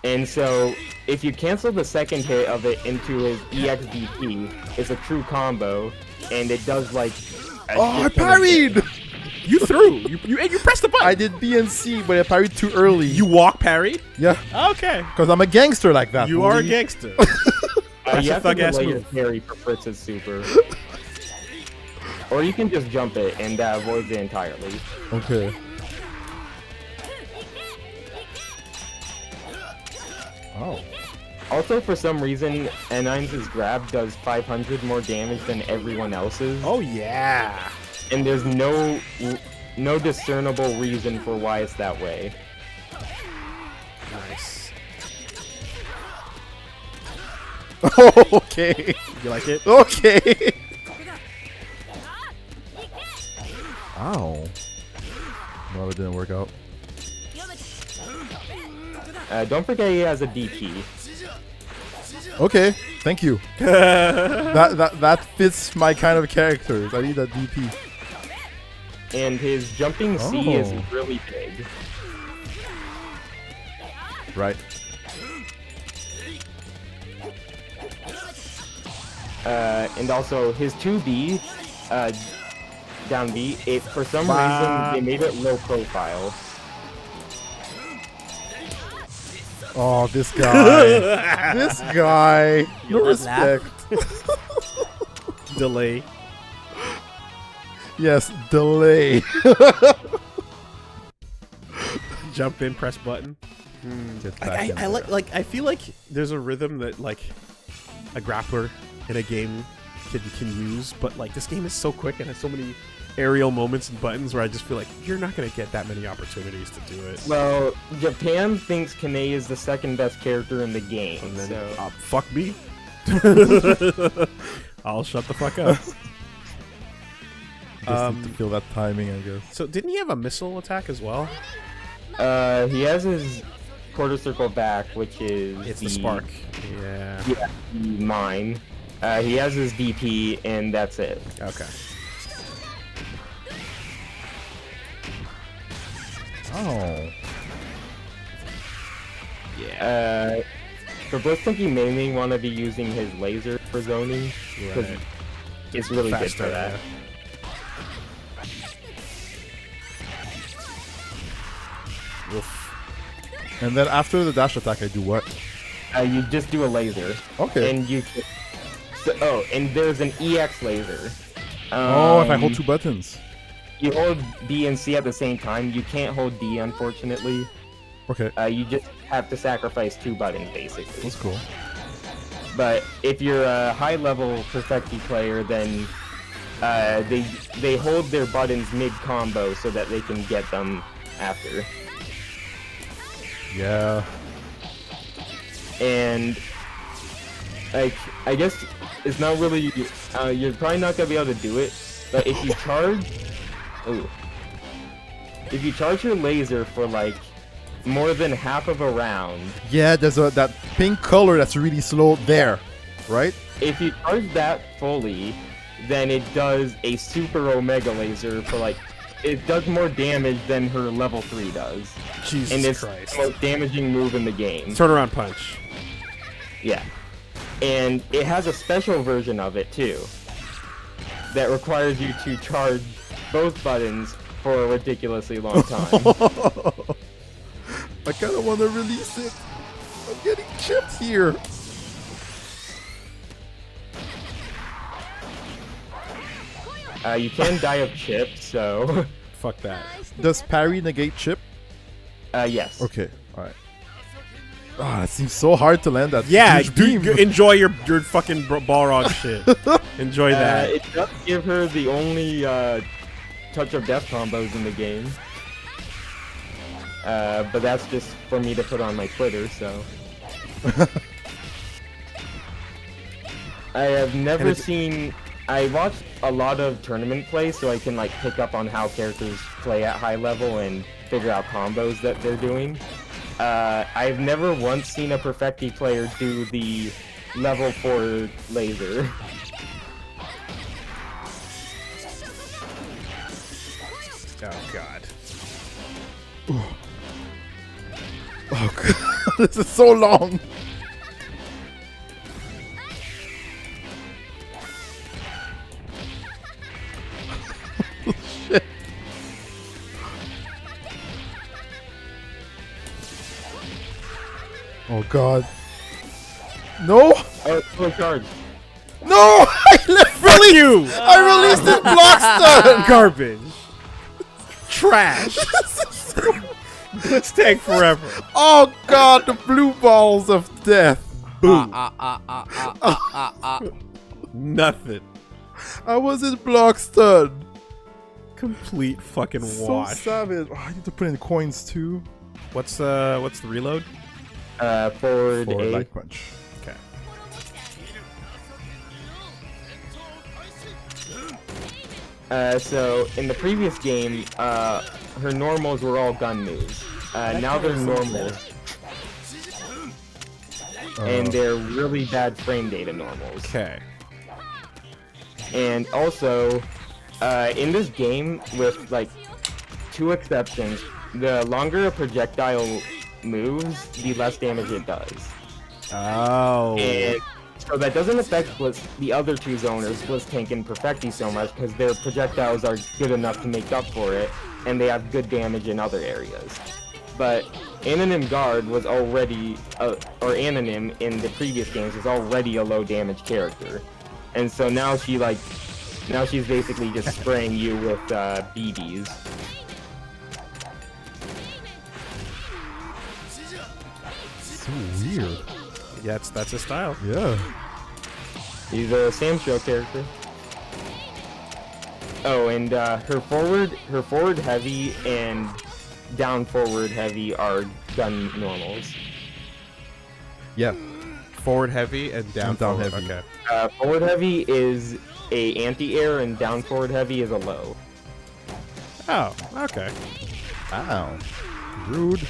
And so, if you cancel the second hit of it into his EXDP, it's a true combo, and it does like. Oh, I parried! You threw. You pressed the button. I did B and C, but I parried too early. You walk parried. Yeah, Okay. because I'm a gangster like that. You are a Woolie. gangster. You a have to thug-ass delay your move. parry for Fritz's super. Or you can just jump it and avoid it entirely. Okay. Oh. Also, for some reason, En-Eins' grab does 500 more damage than everyone else's. Oh yeah. And there's no discernible reason for why it's that way. Nice. Oh, okay. You like it? Okay. Ow. No, it didn't work out. Don't forget he has a DP. Okay, thank you. that fits my kind of characters. I need that DP. And his jumping C is Oh. really big. Right. And also his 2B, down B, for some reason they made it low profile. Oh, this guy. This guy. No Yo, that laugh. respect. Delay. Yes, delay. Jump in, press button. Get back in I there. like. I feel like there's a rhythm that like a grappler in a game can use, but like this game is so quick and has so many aerial moments and buttons where I just feel like you're not gonna get that many opportunities to do it. Well, Japan thinks Kane is the second best character in the game, And then, so fuck me. I'll shut the fuck up. Just need to feel that timing, I guess. So didn't he have a missile attack as well? he has his quarter circle back, which is It's the spark. Yeah. Yeah, the mine. He has his DP, and that's it. Okay. Oh. Yeah. For Blitzkrieg, you mainly want to be using his laser for zoning, because Right. it's really good Faster, for that. yeah. And then after the dash attack, I do what? You just do a laser, Okay. and you. And there's an EX laser. Oh, if I hold 2 buttons. You hold B and C at the same time. You can't hold D, unfortunately. Okay. You just have to sacrifice 2 buttons, basically. That's cool. But if you're a high-level Perfecti player, then they hold their buttons mid-combo so that they can get them after. Yeah. And like, I guess it's not really. You're probably not gonna be able to do it. But if you charge, if you charge your laser for like more than half of a round, Yeah, there's that pink color that's really slow there, right? if you charge that fully, then it does a super omega laser for like. It does more damage than her level 3 does. Jesus And it's Christ. the most damaging move in the game. Turnaround punch. Yeah. And it has a special version of it too. That requires you to charge both buttons for a ridiculously long time. I kind of want to release it. I'm getting chipped here. You can die of chip, so Fuck that. Does parry negate chip? yes. Okay, alright. Ah, it seems so hard to land that. Yeah, huge beam. enjoy your fucking Balrog shit. Enjoy that. It does give her the only touch of death combos in the game. But that's just for me to put on my Twitter, so. I have never seen. I watched a lot of tournament play, so I can like pick up on how characters play at high level and figure out combos that they're doing. I've never once seen a Perfecti player do the level 4 laser. Oh god. Oh god, this is so long. Shit. Oh god. No! Oh, full charge. No! I left You I released it block stun! garbage. Trash. Let's take forever. Oh god, the blue balls of death. Boom. Nothing. I was in block stun. Complete fucking So wash. savage. Oh, I need to put in coins too. What's the reload? Forward For A. light punch. Okay. So in the previous game, her normals were all gun moves. Now they're normals, and they're really bad frame data normals. Okay. And also, in this game, with like 2 exceptions, the longer a projectile moves, the less damage it does. Oh. And so that doesn't affect the other 2 zoners, Blitz Tank and Perfecti, so much, because their projectiles are good enough to make up for it, and they have good damage in other areas. But En-Eins Guard was already, or En-Eins in the previous games was already a low damage character. And so now she's basically just spraying you with BBs. So weird. Yeah, that's his style. Yeah. He's a Sam Show character. Oh, and her forward heavy and down forward heavy are gun normals. Yeah. Forward heavy and down Down forward. heavy. Okay. Forward heavy is a anti-air and down forward heavy is a low. Oh, okay. Ow. Rude.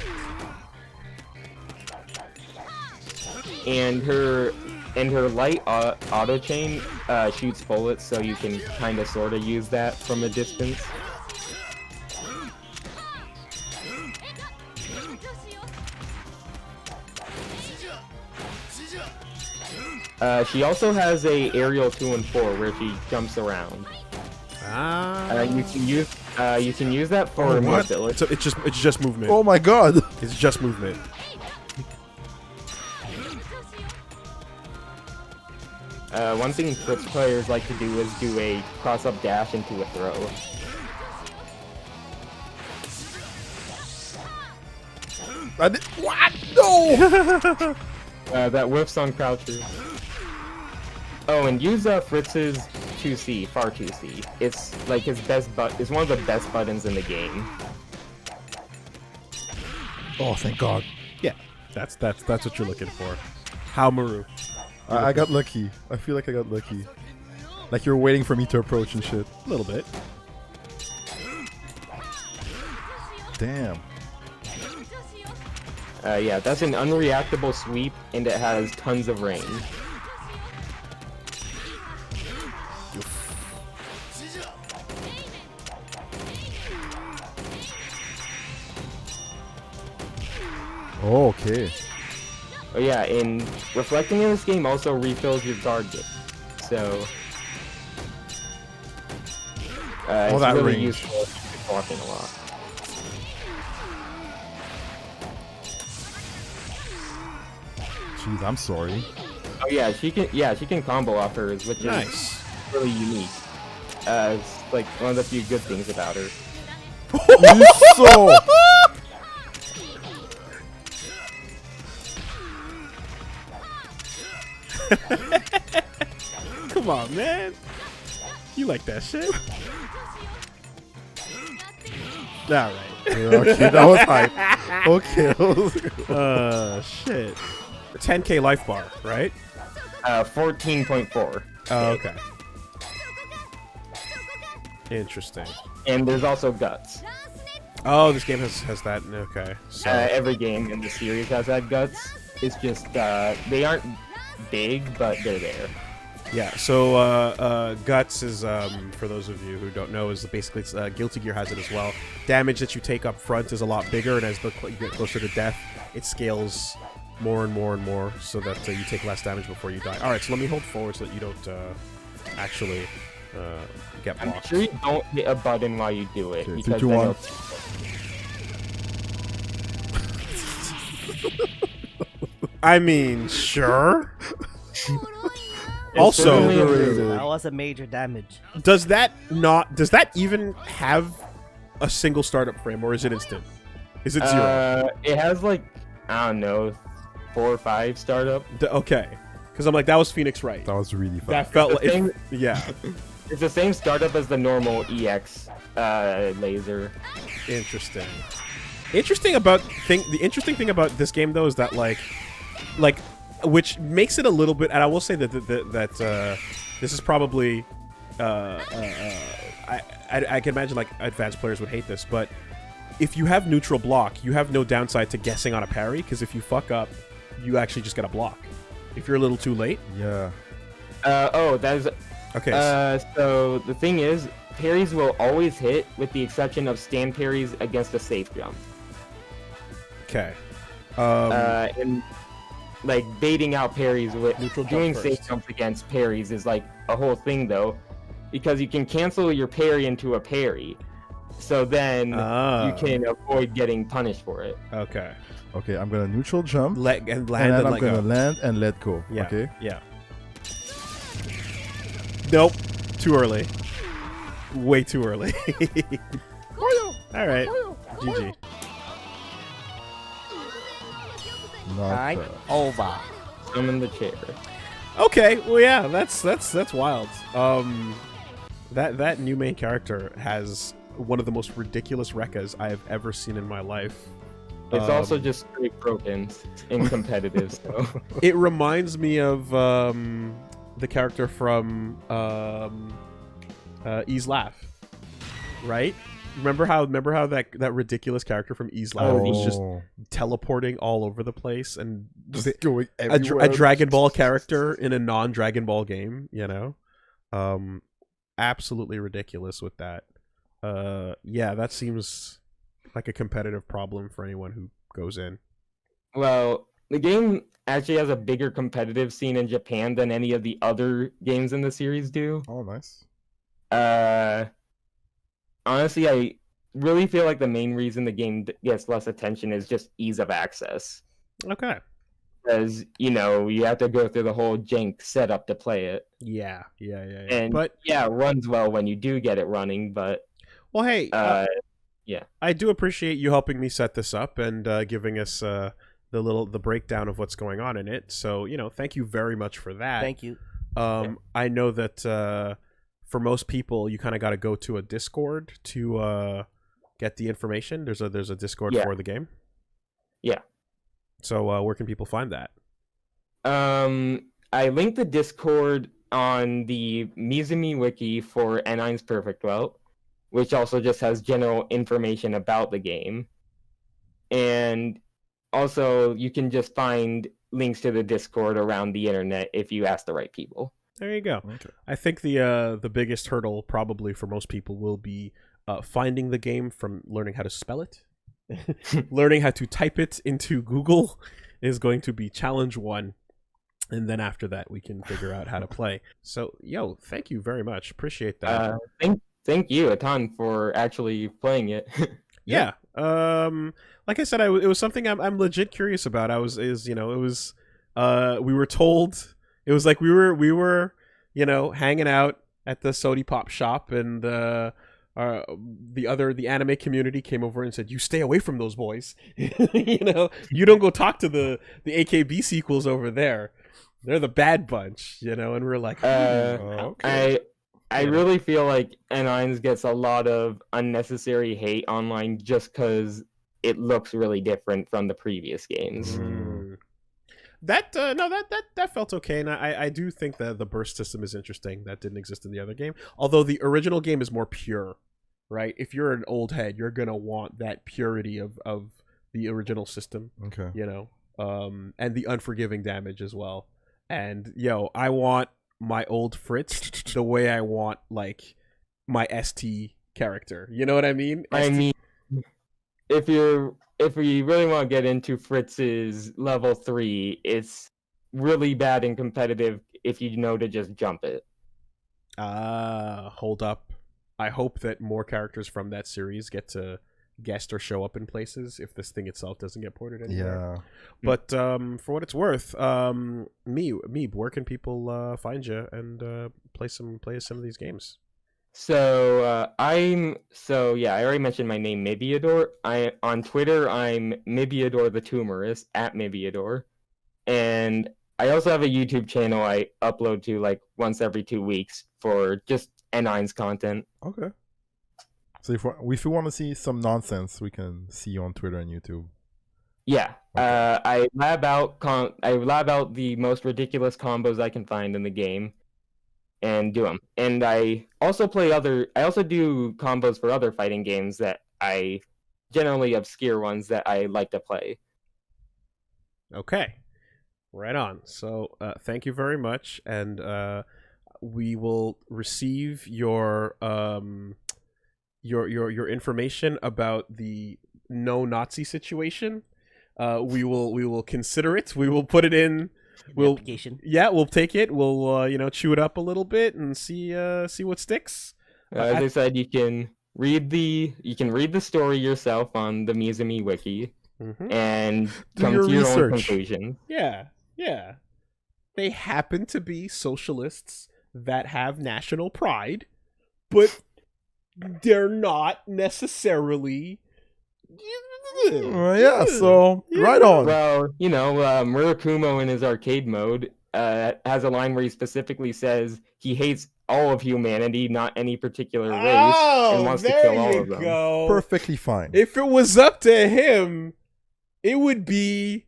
And her light auto chain shoots bullets, so you can kind of sort of use that from a distance. She also has a aerial 2 and 4 where she jumps around. You can use that for mobility. So it's just movement. Oh my god. It's just movement. One thing Fritz players like to do is do a cross-up dash into a throw. What? No! That whiffs on crouchers. Oh, and use Fritz's 2C, far 2C. It's like his best it's one of the best buttons in the game. Oh, thank god. Yeah, that's what you're looking for. How Maru? I got lucky. I feel like I got lucky. Like you're waiting for me to approach and shit. A little bit. Damn. Yeah, that's an unreactable sweep, and it has tons of range. Oh, okay. Oh yeah, and reflecting in this game also refills your target. So it's that really range. useful if you're walking a lot. Jeez, I'm sorry. Oh yeah, she can combo off hers, which Nice. is really unique. like one of the few good things about her. So Come on, man. You like that shit? All right. okay, that was hype. Okay, that was Shit. 10K life bar, right? 14.4. Oh, okay. Interesting. And there's also guts. Oh, this game has that. Okay. So Every game in the series has had guts. It's just they aren't big, but they're there. yeah. So guts is for those of you who don't know is basically Guilty Gear has it as well. Damage that you take up front is a lot bigger, and as you get closer to death, it scales more and more and more, so that you take less damage before you die. All right. So let me hold forward so that you don't actually get I'm blocked. sure you don't hit a button while you do it. Okay, because 3, 2, then 1. it'll- I mean, sure. It's Also, certainly Overrated. That was a major damage. does that even have a single startup frame, or is it instant? Is it 0? It has like, I don't know, 4 or 5 startup. Okay, because I'm like, that was Phoenix Wright. that was really fun. That felt The like thing- yeah, It's the same startup as the normal EX laser. interesting. The interesting thing about this game though is that like which makes it a little bit, and I will say that this is probably I can imagine like advanced players would hate this, but if you have neutral block, you have no downside to guessing on a parry, because if you fuck up, you actually just get a block. If you're a little too late, Yeah. That is. okay. So the thing is, parries will always hit, with the exception of stand parries against a safe jump. Okay. And like baiting out parries with Neutral jump doing first. safe jumps against parries is like a whole thing though, because you can cancel your parry into a parry, so then Ah. you can avoid getting punished for it. Okay. Okay, I'm gonna neutral jump. Land And and then I'm let gonna go. land and let go. Yeah. Okay. Yeah. Nope. Too early. Way too early. All right. GG. Not Alright, bad. over. Summon the chair. Okay. Well, yeah. That's wild. That new main character has one of the most ridiculous rekkas I have ever seen in my life. It's also just straight broken in competitive. So It reminds me of the character from Ease Laugh, right? Remember how that ridiculous character from Ease Laugh was just Oh. teleporting all over the place, and Just going a everywhere. Dragon Ball character in a non-Dragon Ball game, you know? Absolutely ridiculous with that. Yeah, that seems like a competitive problem for anyone who goes in. well, the game actually has a bigger competitive scene in Japan than any of the other games in the series do. Oh, nice. Honestly, I really feel like the main reason the game gets less attention is just ease of access. Okay. Because, you have to go through the whole jank setup to play it. Yeah. And But yeah, it runs well when you do get it running, but well, hey, yeah. I do appreciate you helping me set this up and giving us the breakdown of what's going on in it. So, thank you very much for that. Thank you. I know that for most people, you kind of got to go to a Discord to get the information. There's a Discord Yeah. for the game. Yeah. So where can people find that? I linked the Discord on the Mizumi wiki for En-Eins Perfektwelt, which also just has general information about the game. And also, you can just find links to the Discord around the internet if you ask the right people. There you go. Okay. I think the biggest hurdle probably for most people will be finding the game from learning how to spell it. Learning how to type it into Google is going to be challenge 1. And then after that, we can figure out how to play. So, thank you very much. Appreciate that. Thank you a ton for actually playing it. Yeah. Like I said, it was something I'm legit curious about. We were told, it was like we were hanging out at the Sody Pop shop, and the anime community came over and said, "You stay away from those boys. You know, you don't go talk to the AKB sequels over there. They're the bad bunch." You know, and we're like, okay. I really feel like En-Eins gets a lot of unnecessary hate online just because it looks really different from the previous games. That felt okay, and I do think that the burst system is interesting. That didn't exist in the other game, although the original game is more pure, right? If you're an old head, you're gonna want that purity of the original system. Okay. You know, and the unforgiving damage as well. And I want my old Fritz the way I want like my ST character. You know what I mean? I mean, if we really want to get into Fritz's level 3, it's really bad and competitive if you know to just jump it. Hold up. I hope that more characters from that series get to guest or show up in places if this thing itself doesn't get ported anywhere. Yeah. But for what it's worth, Meeb, where can people find you and play some of these games? So I already mentioned my name, Mibiador. On Twitter I'm Mibiador the Tumorist at Mibiador, and I also have a YouTube channel I upload to like once every 2 weeks for just En-Eins content. Okay. So if you want to see some nonsense, we can see you on Twitter and YouTube. Yeah. Okay. I lab out the most ridiculous combos I can find in the game and do them. And I also do combos for other fighting games that I generally obscure ones that I like to play. Okay. Right on. So thank you very much, and we will receive your information about the no Nazi situation. We will consider it. We will put it in. We'll take it. We'll chew it up a little bit and see what sticks. As I said, you can read the story yourself on the Mizumi wiki and come to your own conclusion. Yeah. They happen to be socialists that have national pride, but they're not necessarily. So right on. Well, Murakumo in his arcade mode has a line where he specifically says he hates all of humanity, not any particular race, and wants to kill all of them. Perfectly fine. If it was up to him, it would be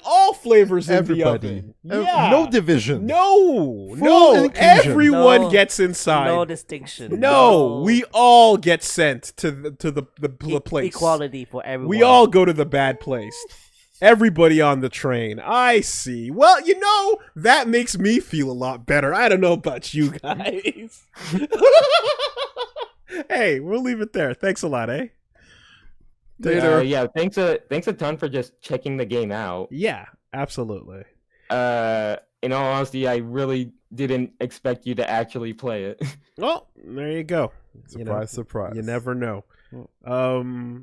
all flavors in the oven. Yeah. No division. No. inclusion. Everyone gets inside. No distinction. No, we all get sent to the place. Equality for everyone. We all go to the bad place. Everybody on the train. I see. Well, that makes me feel a lot better. I don't know about you guys. Hey, we'll leave it there. Thanks a lot, eh? Thanks a ton for just checking the game out. Yeah, absolutely. In all honesty, I really didn't expect you to actually play it. Well, there you go. Surprise. You never know.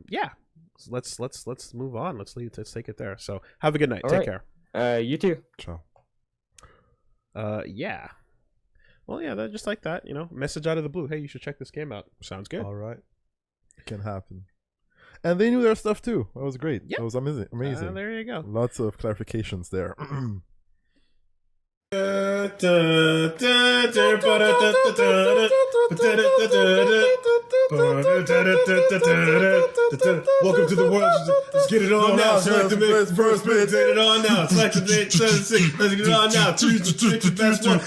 Yeah. So let's move on. Let's take it there. So have a good night. Take care. You too. Ciao. Yeah. Well, yeah, just like that, message out of the blue. Hey, you should check this game out. Sounds good. All right. It can happen. And they knew their stuff too. That was great. Yep. That was amazing. There you go. Lots of clarifications there. Welcome to the world. Let's get it on now. Select the mix. First bit. Get it on now. Select the date. 7-6. Let's get it on now. Choose the best one.